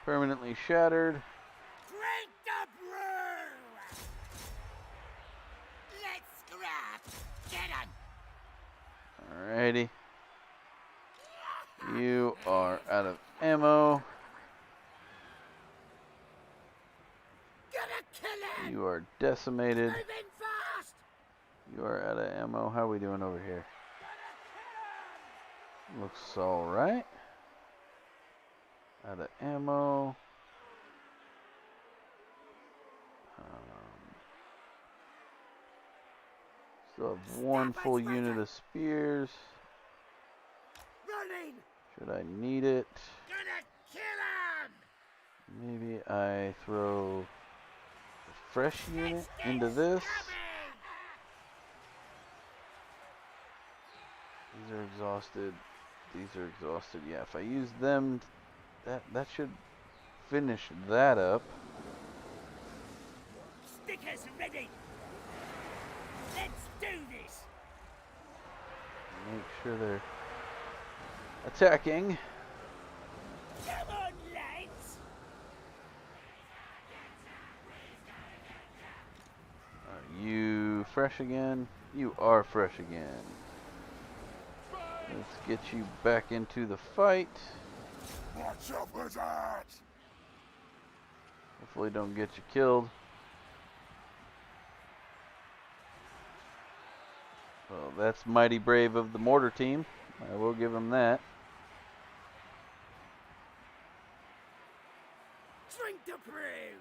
Permanently shattered. Drink the brew! Let's scrap! Get on! Alrighty. You are out of ammo. Gonna kill him! You are decimated. Moving fast! You are out of ammo. How are we doing over here? Looks alright. Out of ammo. Still have 1 full unit of spears. Running! Should I need it? Gonna kill him! Maybe I throw a fresh unit into this. These are exhausted. These are exhausted. Yeah, if I use them, that should finish that up. Stickers ready! Let's do this! Make sure they're attacking. Come on, lads! Are you fresh again? You are fresh again. Let's get you back into the fight. What's up with that? Hopefully don't get you killed. Well, that's mighty brave of the mortar team. I will give them that. Drink the brew!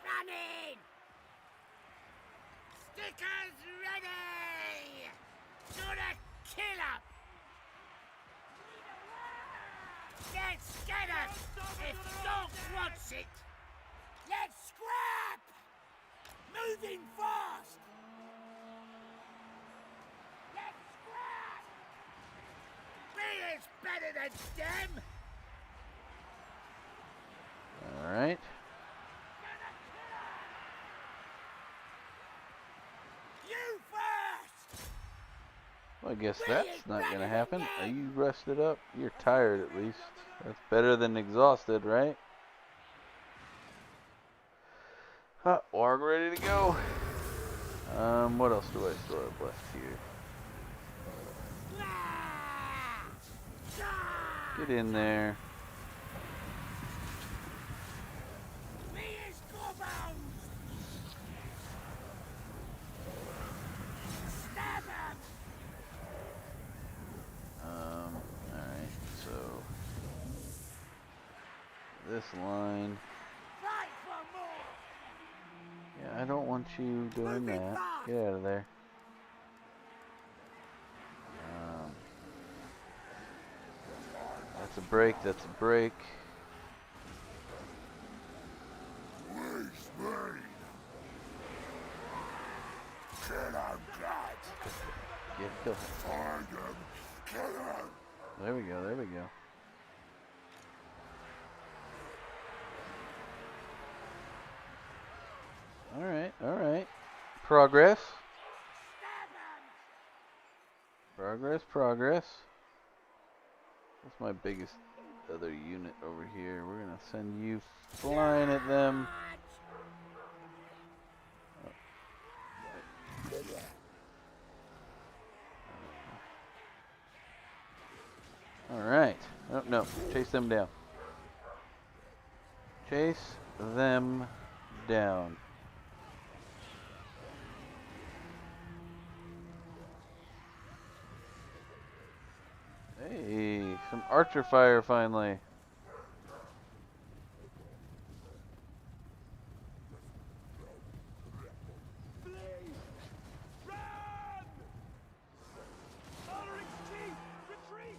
Running! Stickers ready! Gonna kill him! Let's get him! If Dog wants it! Let's scrap! Moving fast! Let's scrap! We're better than them! Alright. You first! Well, I guess that's not gonna happen. Are you rested up? You're tired at least. That's better than exhausted, right? Warg ready to go. What else do I still have left here? Get in there. this line. Fight for more. Yeah, I don't want you doing that. Get out of there. That's a break. That's a break. Yeah, kill him. Find him. Kill him. There we go. There we go. All right. All right. Progress. Progress. Progress. That's my biggest other unit over here. We're gonna send you flying at them. All right. Oh no! Chase them down. Chase them down. Hey, some archer fire finally. Flee! Run! Honoring chief! Retreat!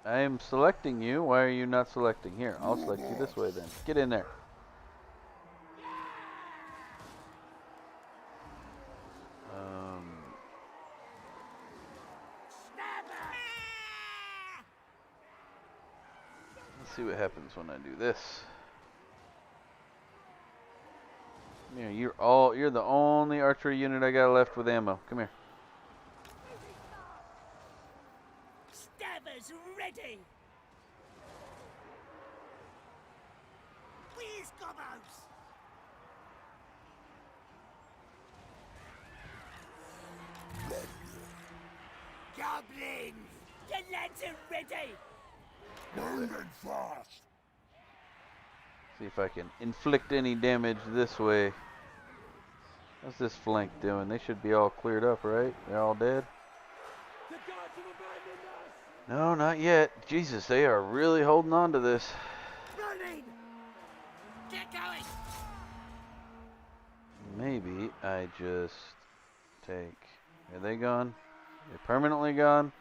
I am selecting you. Why are you not selecting? Here, I'll select you this way then. Get in there. Let's see what happens when I do this. Come here, you're the only archery unit I got left with ammo. Come here. Stabbers ready! Where's Gobos? Goblins! The lads are ready! Moving fast. See if I can inflict any damage this way. What's this flank doing? They should be all cleared up, right? They're all dead? The gods have abandoned us! No, not yet. Jesus, they are really holding on to this. Running! Get going! Maybe I just take... Are they gone? Are they permanently gone?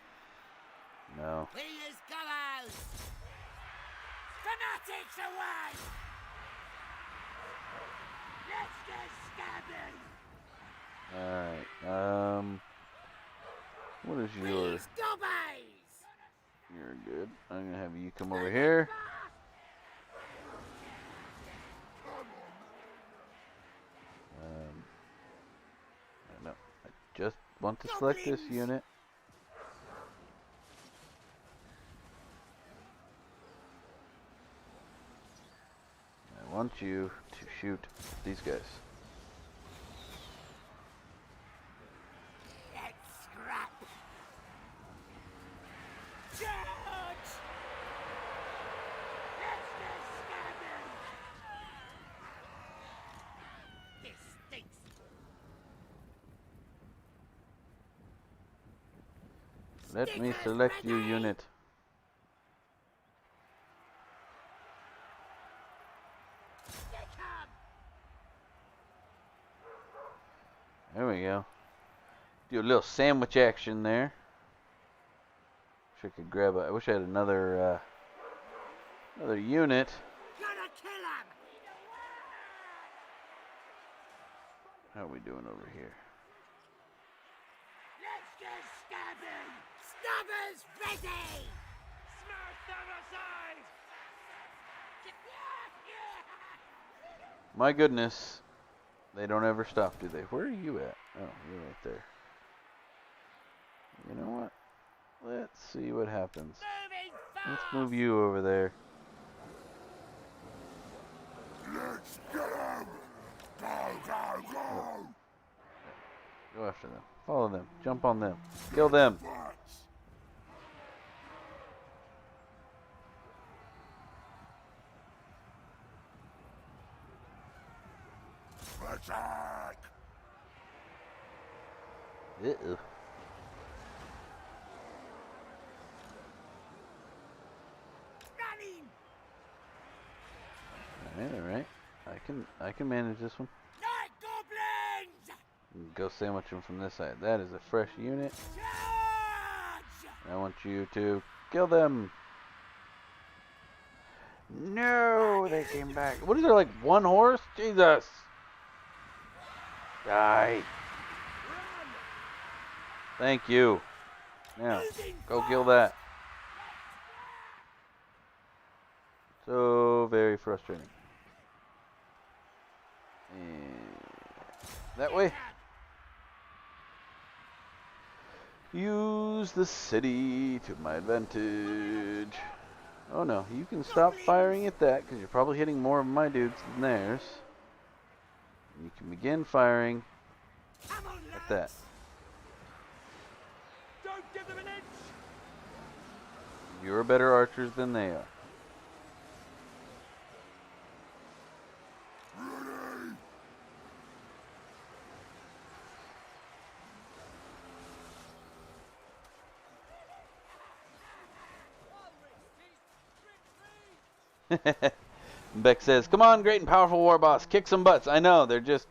No. We use Gobos! Fanatics away! Let's get stabbing! Alright, what is your... Where's Gobos? You're good. I'm gonna have you come over here. No, I just want to select this unit. I want you to shoot these guys. Let's scrap! Charge! Let's get stabbing! This stinks! Let me select you, unit. There we go. Do a little sandwich action there. Wish I could grab a. I wish I had another unit. Gotta kill him! How are we doing over here? Let's get stabbing! Stabbers ready! Smash them aside! My goodness, they don't ever stop, do they? Where are you at? Oh, you're right there. You know what? Let's see what happens. Moving fast! Let's move you over there. Let's get him. Go, go, go. Go after them. Follow them. Jump on them. Kill them. Attack. Alright. I can manage this one. Night goblins! Go sandwich them from this side. That is a fresh unit. Charge! I want you to kill them. No, they came back. What is there, like one horse? Jesus. Die. Thank you. Now, go kill that. So very frustrating. And that way. Use the city to my advantage. Oh no, you can stop firing at that because you're probably hitting more of my dudes than theirs. You can begin firing at that. Don't give them an inch! You're better archers than they are. Beck says, come on, great and powerful war boss, kick some butts. I know, they're just...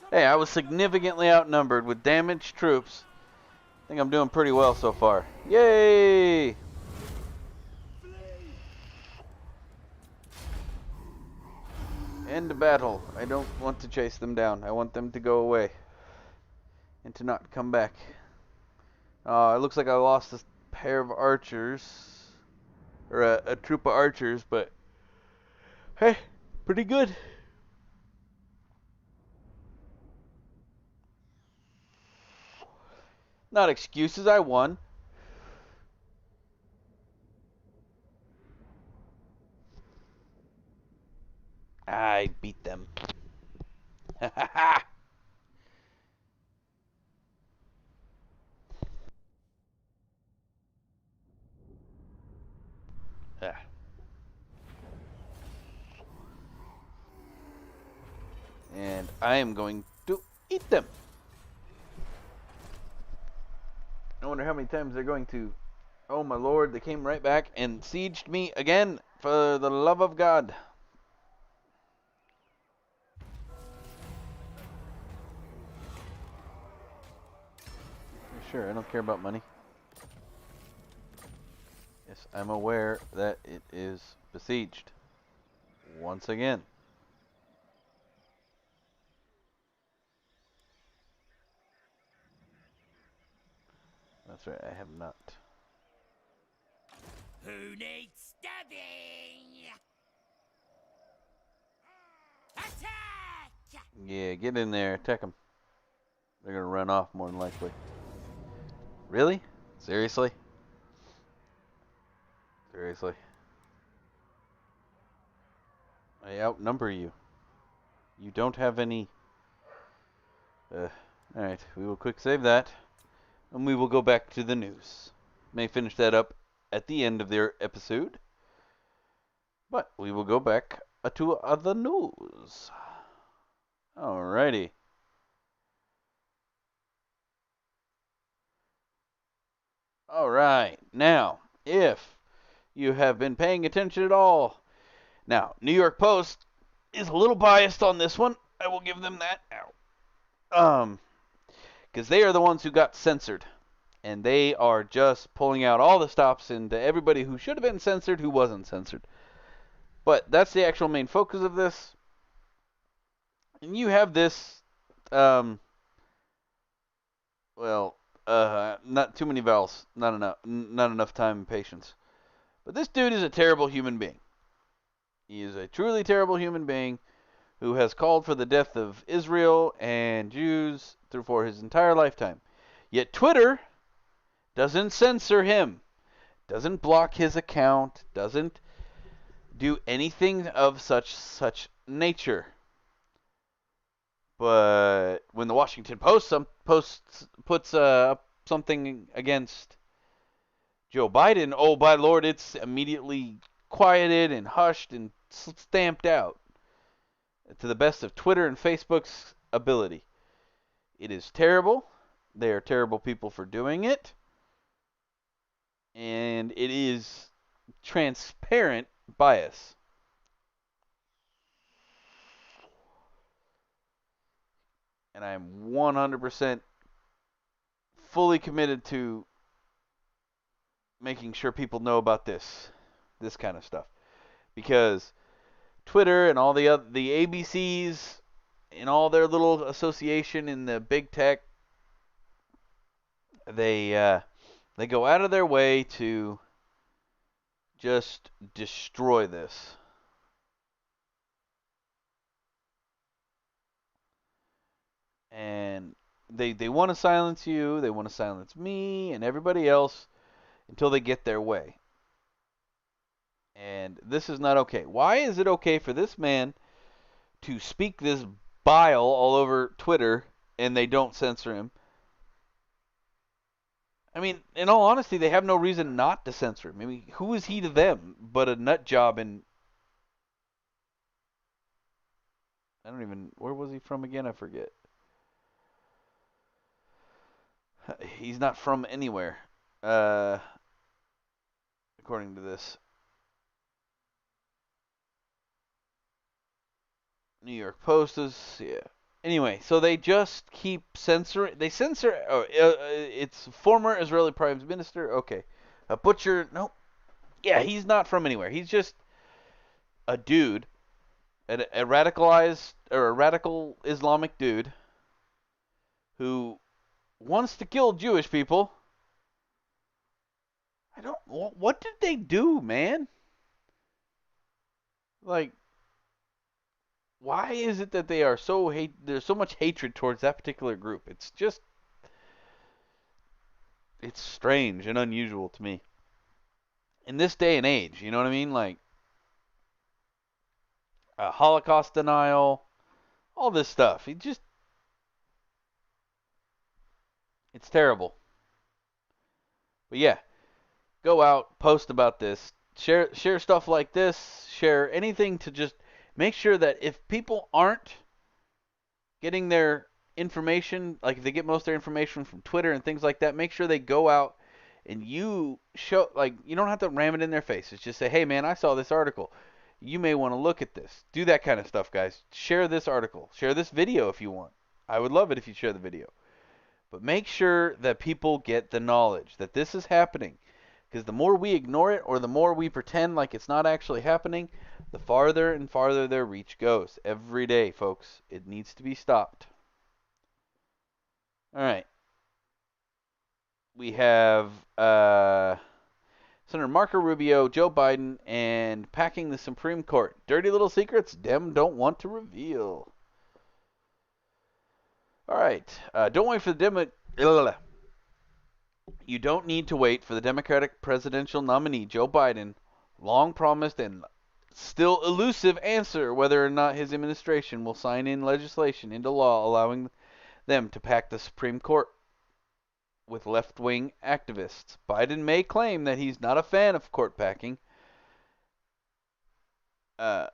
Hey, I was significantly outnumbered with damaged troops. I think I'm doing pretty well so far. Yay! End the battle. I don't want to chase them down. I want them to go away. And to not come back. It looks like I lost a pair of archers. Or a troop of archers, but... Hey, pretty good. Not excuses, I won. I beat them. Ha ha ha! And I am going to eat them. I wonder how many times they're going to... Oh my lord, they came right back and sieged me again, for the love of God. Sure, I don't care about money. Yes, I'm aware that it is besieged. Once again. That's right, I have not. Who needs stabbing? Attack! Yeah, get in there, attack them. They're gonna run off more than likely. Really? Seriously? Seriously? I outnumber you. You don't have any... Alright, we will quick save that. And we will go back to the news. May finish that up at the end of their episode. But we will go back to the news. Alrighty. Alright, now, if you have been paying attention at all, now, New York Post is a little biased on this one. I will give them that. Because they are the ones who got censored. And they are just pulling out all the stops into everybody who should have been censored who wasn't censored. But that's the actual main focus of this. And you have this, not too many vowels, not enough time and patience. But this dude is a terrible human being. He is a truly terrible human being who has called for the death of Israel and Jews for his entire lifetime. Yet Twitter doesn't censor him, doesn't block his account, doesn't do anything of such nature. But when the Washington Post puts something against Joe Biden, oh by Lord, it's immediately quieted and hushed and stamped out to the best of Twitter and Facebook's ability. It is terrible. They are terrible people for doing it. And it is transparent bias. And I am 100% fully committed to making sure people know about this kind of stuff. Because Twitter and all the ABCs and all their little association in the big tech, they go out of their way to just destroy this. And they want to silence you, they want to silence me and everybody else until they get their way. And this is not okay. Why is it okay for this man to speak this bile all over Twitter and they don't censor him? I mean, in all honesty, they have no reason not to censor him. I mean, who is he to them but a nut job in... I don't even... Where was he from again? I forget. He's not from anywhere, according to this. New York Post is... Yeah. Anyway, so they just keep censoring. They censor. It's former Israeli Prime Minister. Okay, a butcher. Nope. Yeah, he's not from anywhere. He's just a dude, a radicalized or a radical Islamic dude who wants to kill Jewish people. I don't. What did they do, man? Like, why is it that they are so there's so much hatred towards that particular group? It's just, it's strange and unusual to me. In this day and age, you know what I mean? Like, Holocaust denial, all this stuff. It's terrible. But yeah, go out, post about this, share stuff like this, share anything to just make sure that if people aren't getting their information, like if they get most of their information from Twitter and things like that, make sure they go out and you show, like, you don't have to ram it in their faces. Just say, hey man, I saw this article. You may want to look at this. Do that kind of stuff, guys. Share this article. Share this video if you want. I would love it if you share the video. But make sure that people get the knowledge that this is happening. Because the more we ignore it or the more we pretend like it's not actually happening, the farther and farther their reach goes. Every day, folks. It needs to be stopped. All right. We have Senator Marco Rubio, Joe Biden, and packing the Supreme Court. Dirty little secrets Dem don't want to reveal. All right. Don't wait for the You don't need to wait for the Democratic presidential nominee, Joe Biden, long promised and still elusive answer whether or not his administration will sign in legislation into law allowing them to pack the Supreme Court with left-wing activists. Biden may claim that he's not a fan of court packing, but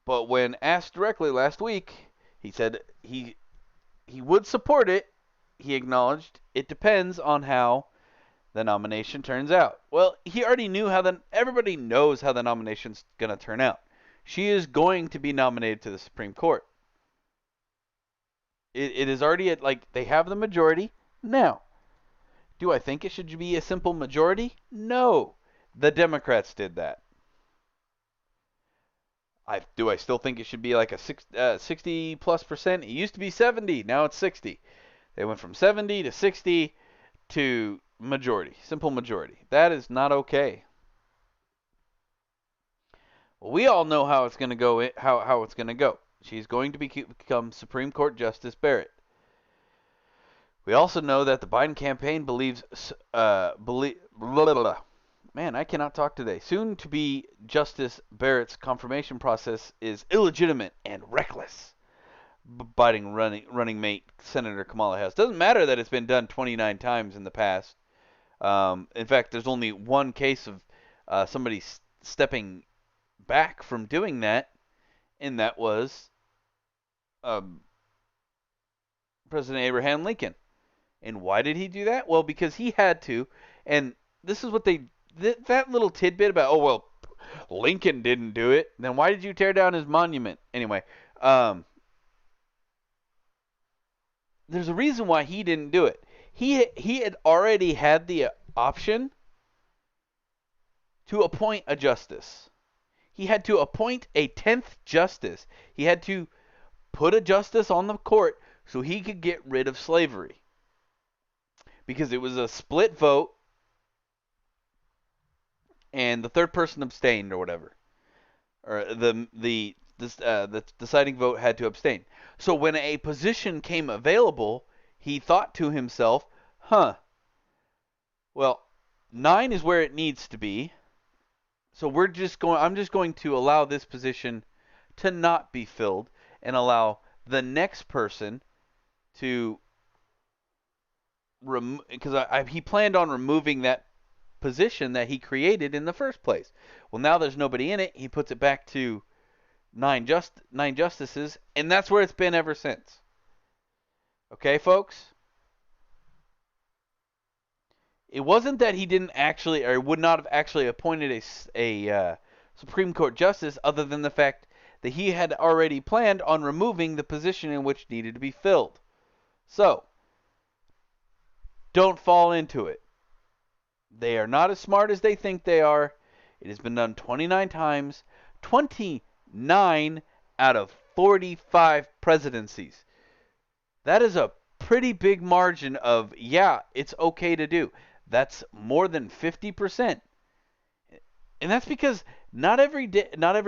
when asked directly last week, he said he would support it. He acknowledged it depends on how the nomination turns out. Well, he already knew everybody knows how the nomination's going to turn out. She is going to be nominated to the Supreme Court. It is already they have the majority. Now, do I think it should be a simple majority? No. The Democrats did that. Do I still think it should be like a 60+%? It used to be 70. Now it's 60. They went from 70 to 60 to majority. Simple majority. That is not okay. Well, we all know how it's going to go. How it's going to go. She's going to become Supreme Court Justice Barrett. We also know that the Biden campaign believes, man, I cannot talk today. Soon to be Justice Barrett's confirmation process is illegitimate and reckless. Biden running mate Senator Kamala Harris. Doesn't matter that it's been done 29 times in the past. In fact, there's only one case of somebody stepping back from doing that, and that was President Abraham Lincoln. And why did he do that? Well, because he had to. And this is what that little tidbit about, oh, well, Lincoln didn't do it. Then why did you tear down his monument? Anyway, there's a reason why he didn't do it. He had already had the option to appoint a justice. He had to appoint a 10th justice. He had to put a justice on the court so he could get rid of slavery. Because it was a split vote, and the third person abstained or whatever. Or the deciding vote had to abstain. So when a position came available, he thought to himself, well, 9 is where it needs to be. So I'm just going to allow this position to not be filled and allow the next person to because he planned on removing that position that he created in the first place. Well, now there's nobody in it. He puts it back to 9 justices, and that's where it's been ever since. Okay, folks? It wasn't that he didn't actually, or would not have actually appointed a Supreme Court justice, other than the fact that he had already planned on removing the position in which needed to be filled. So, don't fall into it. They are not as smart as they think they are. It has been done 29 times. 29 out of 45 presidencies. That is a pretty big margin of, yeah, it's okay to do. That's more than 50%. And that's because not every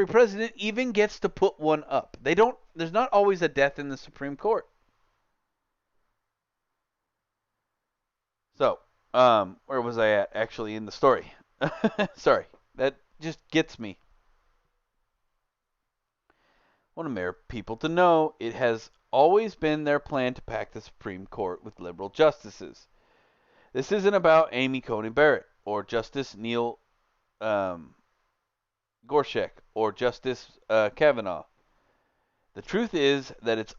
president even gets to put one up. There's not always a death in the Supreme Court. So, where was I at actually in the story? Sorry, that just gets me. I want people to know it has always been their plan to pack the Supreme Court with liberal justices. This isn't about Amy Coney Barrett or Justice Neil Gorsuch or Justice Kavanaugh. The truth is that it's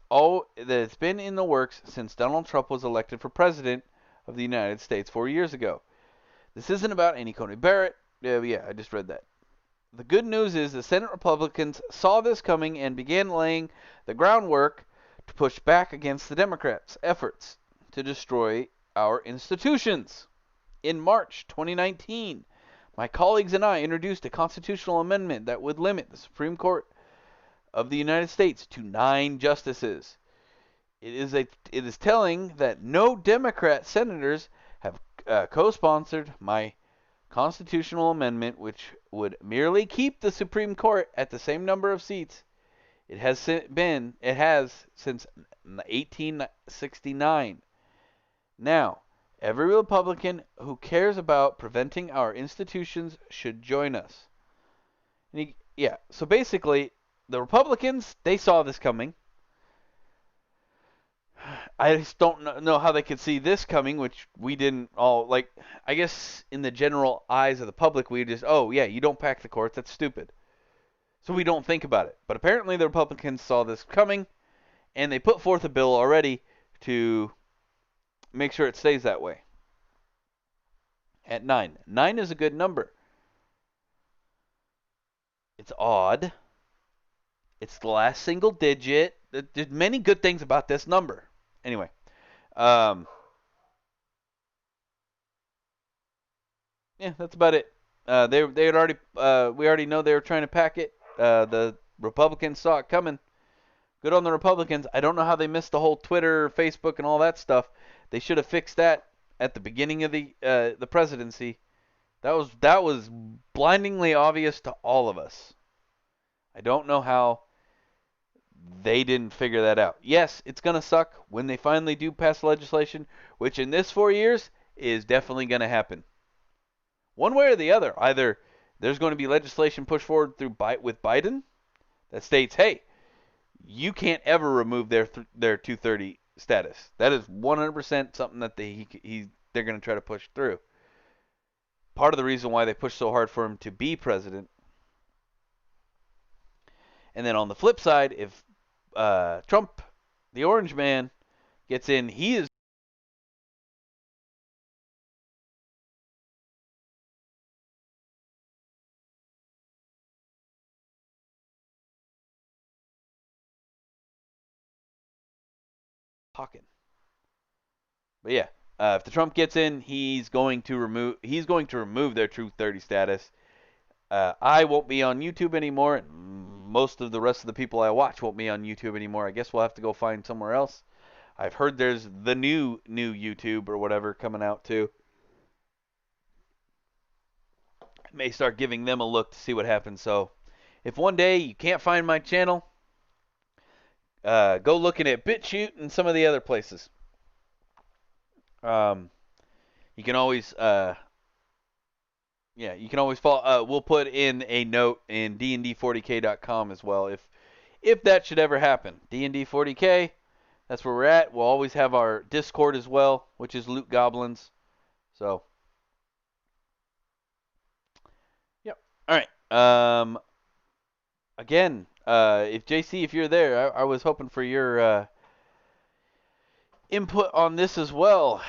been in the works since Donald Trump was elected for president of the United States 4 years ago. This isn't about Amy Coney Barrett. Yeah, I just read that. The good news is the Senate Republicans saw this coming and began laying the groundwork to push back against the Democrats' efforts to destroy our institutions. In March 2019, my colleagues and I introduced a constitutional amendment that would limit the Supreme Court of the United States to 9 justices. It is telling that no Democrat senators have co-sponsored my constitutional amendment, which would merely keep the Supreme Court at the same number of seats it has since 1869. Now, every Republican who cares about preventing our institutions should join us. So basically, the Republicans, they saw this coming. I just don't know how they could see this coming, which we didn't all, like, I guess in the general eyes of the public, we just, oh, yeah, you don't pack the courts, that's stupid. So we don't think about it. But apparently the Republicans saw this coming, and they put forth a bill already to make sure it stays that way. At 9. 9 is a good number. It's odd. It's the last single digit. There's many good things about this number. Anyway, yeah, that's about it. They had already we already know they were trying to pack it. The Republicans saw it coming. Good on the Republicans. I don't know how they missed the whole Twitter, Facebook, and all that stuff. They should have fixed that at the beginning of the presidency. That was blindingly obvious to all of us. I don't know how they didn't figure that out. Yes, it's going to suck when they finally do pass legislation, which in this 4 years is definitely going to happen. One way or the other. Either there's going to be legislation pushed forward with Biden that states, hey, you can't ever remove their 230 status. That is 100% something that they're going to try to push through. Part of the reason why they pushed so hard for him to be president. And then on the flip side, if Trump, the orange man, gets in, he is talking. But yeah, if the Trump gets in, he's going to remove their Truth 30 status. I won't be on YouTube anymore, and most of the rest of the people I watch won't be on YouTube anymore. I guess we'll have to go find somewhere else. I've heard there's the new YouTube or whatever coming out too. I may start giving them a look to see what happens. So if one day you can't find my channel, go looking at BitChute and some of the other places. You can always you can always follow. We'll put in a note in dnd40k.com as well if that should ever happen. DND40k, that's where we're at. We'll always have our Discord as well, which is Loot Goblins. So, yep. All right. Again, if JC, if you're there, I was hoping for your input on this as well.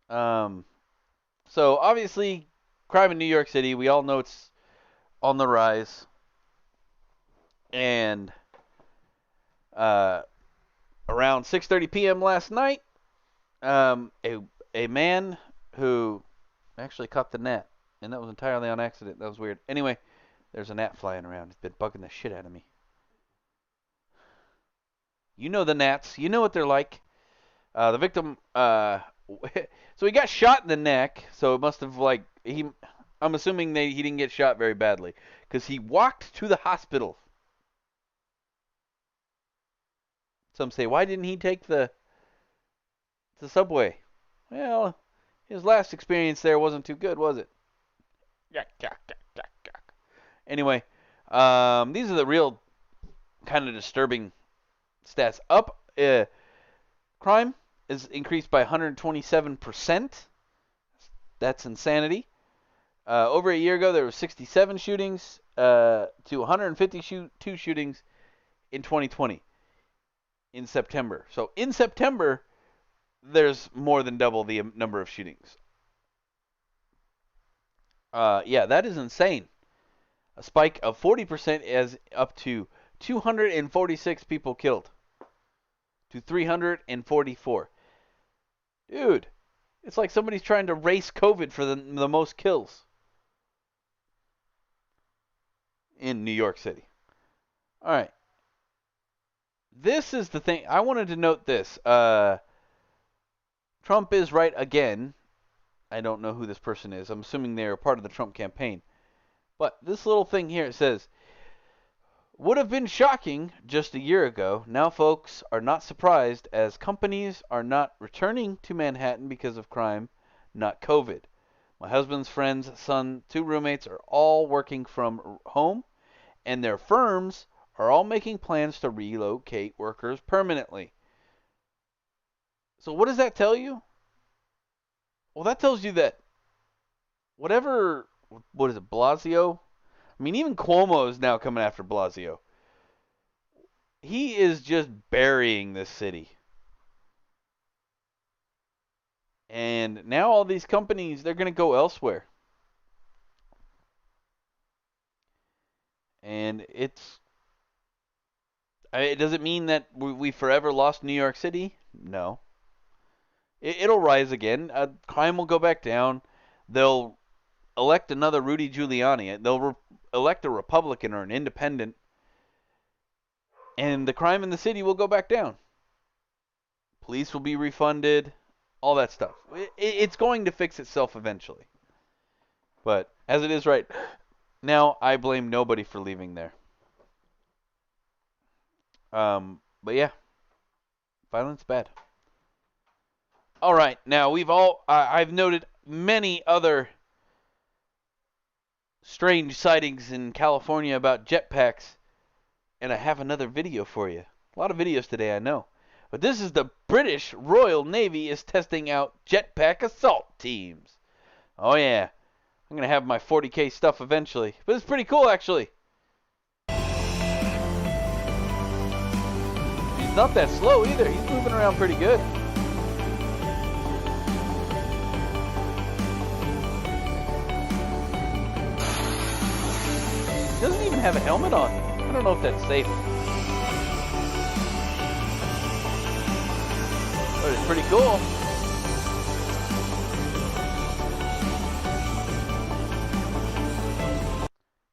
So obviously, crime in New York City, we all know it's on the rise. And around 6:30 p.m. last night, a man who actually caught the gnat, and that was entirely on accident. That was weird. Anyway, there's a gnat flying around. It's been bugging the shit out of me. You know the gnats. You know what they're like. The victim, so he got shot in the neck. So it must have I'm assuming he didn't get shot very badly because he walked to the hospital. Some say, why didn't he take the subway? Well, his last experience there wasn't too good, was it? Anyway, these are the real kind of disturbing stats. Crime is increased by 127%. That's insanity. Over a year ago, there were 67 shootings to 152 shootings in 2020 in September. So in September, there's more than double the number of shootings. Yeah, that is insane. A spike of 40% as up to 246 people killed to 344. Dude, it's like somebody's trying to race COVID for the most kills in New York City. All right. This is the thing. I wanted to note this. Trump is right again. I don't know who this person is. I'm assuming they're part of the Trump campaign. But this little thing here, it says, would have been shocking just a year ago. Now folks are not surprised as companies are not returning to Manhattan because of crime, not COVID. My husband's friend's son, 2 roommates are all working from home, and their firms are all making plans to relocate workers permanently. So what does that tell you? Well, that tells you that what is it, Blasio? I mean, even Cuomo is now coming after Blasio. He is just burying this city. And now all these companies, they're going to go elsewhere. And it doesn't mean that we forever lost New York City. No. It'll rise again. Crime will go back down. They'll elect another Rudy Giuliani. They'll elect a Republican or an independent. And the crime in the city will go back down. Police will be refunded. All that stuff. It's going to fix itself eventually. But as it is right now, I blame nobody for leaving there. But yeah. Violence bad. All right. Now, I've noted many other strange sightings in California about jetpacks, and I have another video for you. A lot of videos today, I know. But this is the British Royal Navy is testing out jetpack assault teams. Oh yeah. I'm going to have my 40K stuff eventually. But it's pretty cool, actually. He's not that slow either. He's moving around pretty good. He doesn't even have a helmet on. I don't know if that's safe. But it's pretty cool.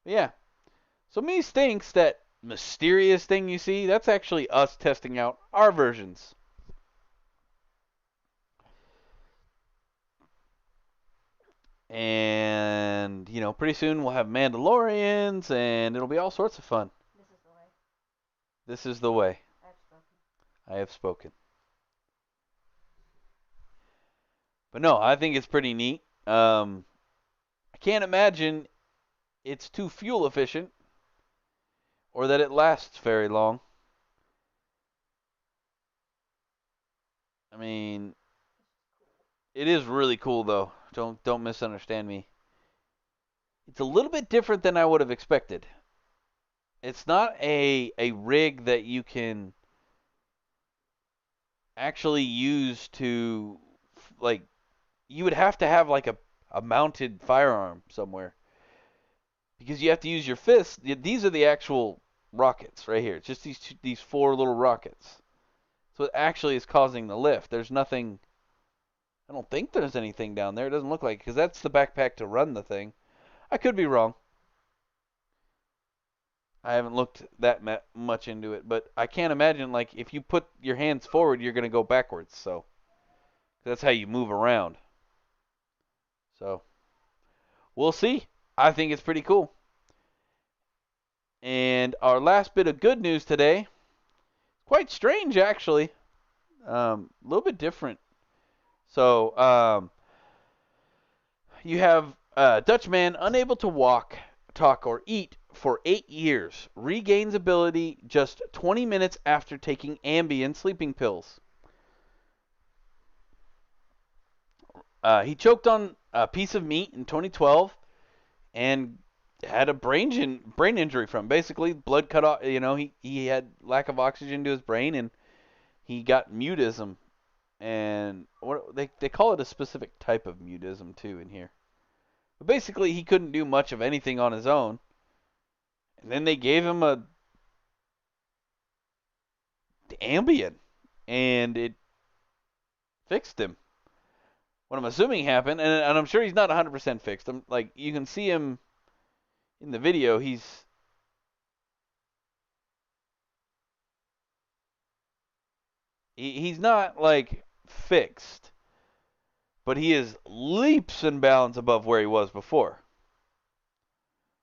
But yeah. So Mies thinks that mysterious thing you see, that's actually us testing out our versions. And, you know, pretty soon we'll have Mandalorians, and it'll be all sorts of fun. This is the way. This is the way. I have spoken. I have spoken. But no, I think it's pretty neat. I can't imagine it's too fuel efficient or that it lasts very long. I mean, it is really cool though. Don't misunderstand me. It's a little bit different than I would have expected. It's not a rig that you can actually use to, like, you would have to have like a mounted firearm somewhere. Because you have to use your fists. These are the actual rockets right here. It's just these four little rockets. So it actually is causing the lift. There's nothing. I don't think there's anything down there. It doesn't look like, because that's the backpack to run the thing. I could be wrong. I haven't looked that much into it, but I can't imagine, like, if you put your hands forward, you're going to go backwards. So that's how you move around. So we'll see. I think it's pretty cool. And our last bit of good news today, quite strange actually, a little bit different. So you have a Dutch man unable to walk, talk, or eat for 8 years regains ability just 20 minutes after taking Ambien sleeping pills. He choked on a piece of meat in 2012 and had a brain injury from it. Basically, blood cut off. You know, he had lack of oxygen to his brain, and he got mutism. And what they call it, a specific type of mutism too in here. But basically, he couldn't do much of anything on his own. And then they gave him a Ambien, and it fixed him. What I'm assuming happened, and I'm sure he's not 100% fixed. Like, you can see him in the video. He's not like fixed, but he is leaps and bounds above where he was before.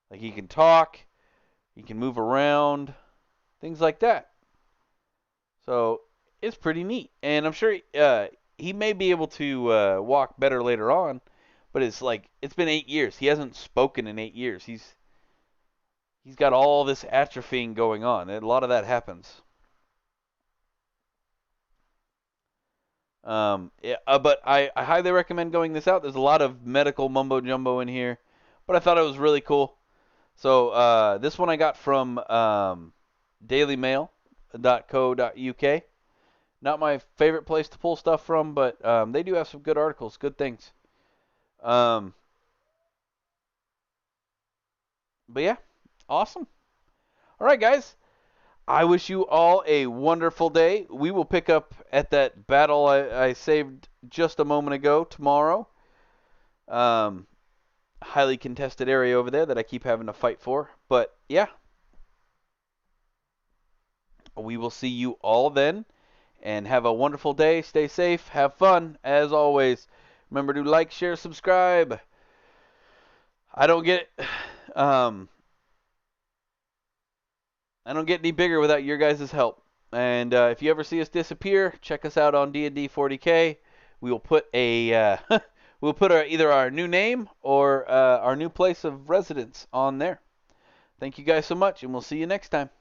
Like, he can talk, he can move around, things like that. So it's pretty neat, and I'm sure he may be able to walk better later on. But it's been 8 years. He hasn't spoken in 8 years. He's got all this atrophying going on. And a lot of that happens. But I highly recommend going this out. There's a lot of medical mumbo jumbo in here, but I thought it was really cool. So this one I got from dailymail.co.uk. Not my favorite place to pull stuff from, but they do have some good articles, good things. But yeah, awesome. All right, guys. I wish you all a wonderful day. We will pick up at that battle I saved just a moment ago tomorrow. Highly contested area over there that I keep having to fight for. But yeah, we will see you all then. And have a wonderful day. Stay safe. Have fun. As always, remember to like, share, subscribe. I don't get any bigger without your guys' help. And if you ever see us disappear, check us out on D&D 40K. We will put we'll put either our new name or our new place of residence on there. Thank you guys so much, and we'll see you next time.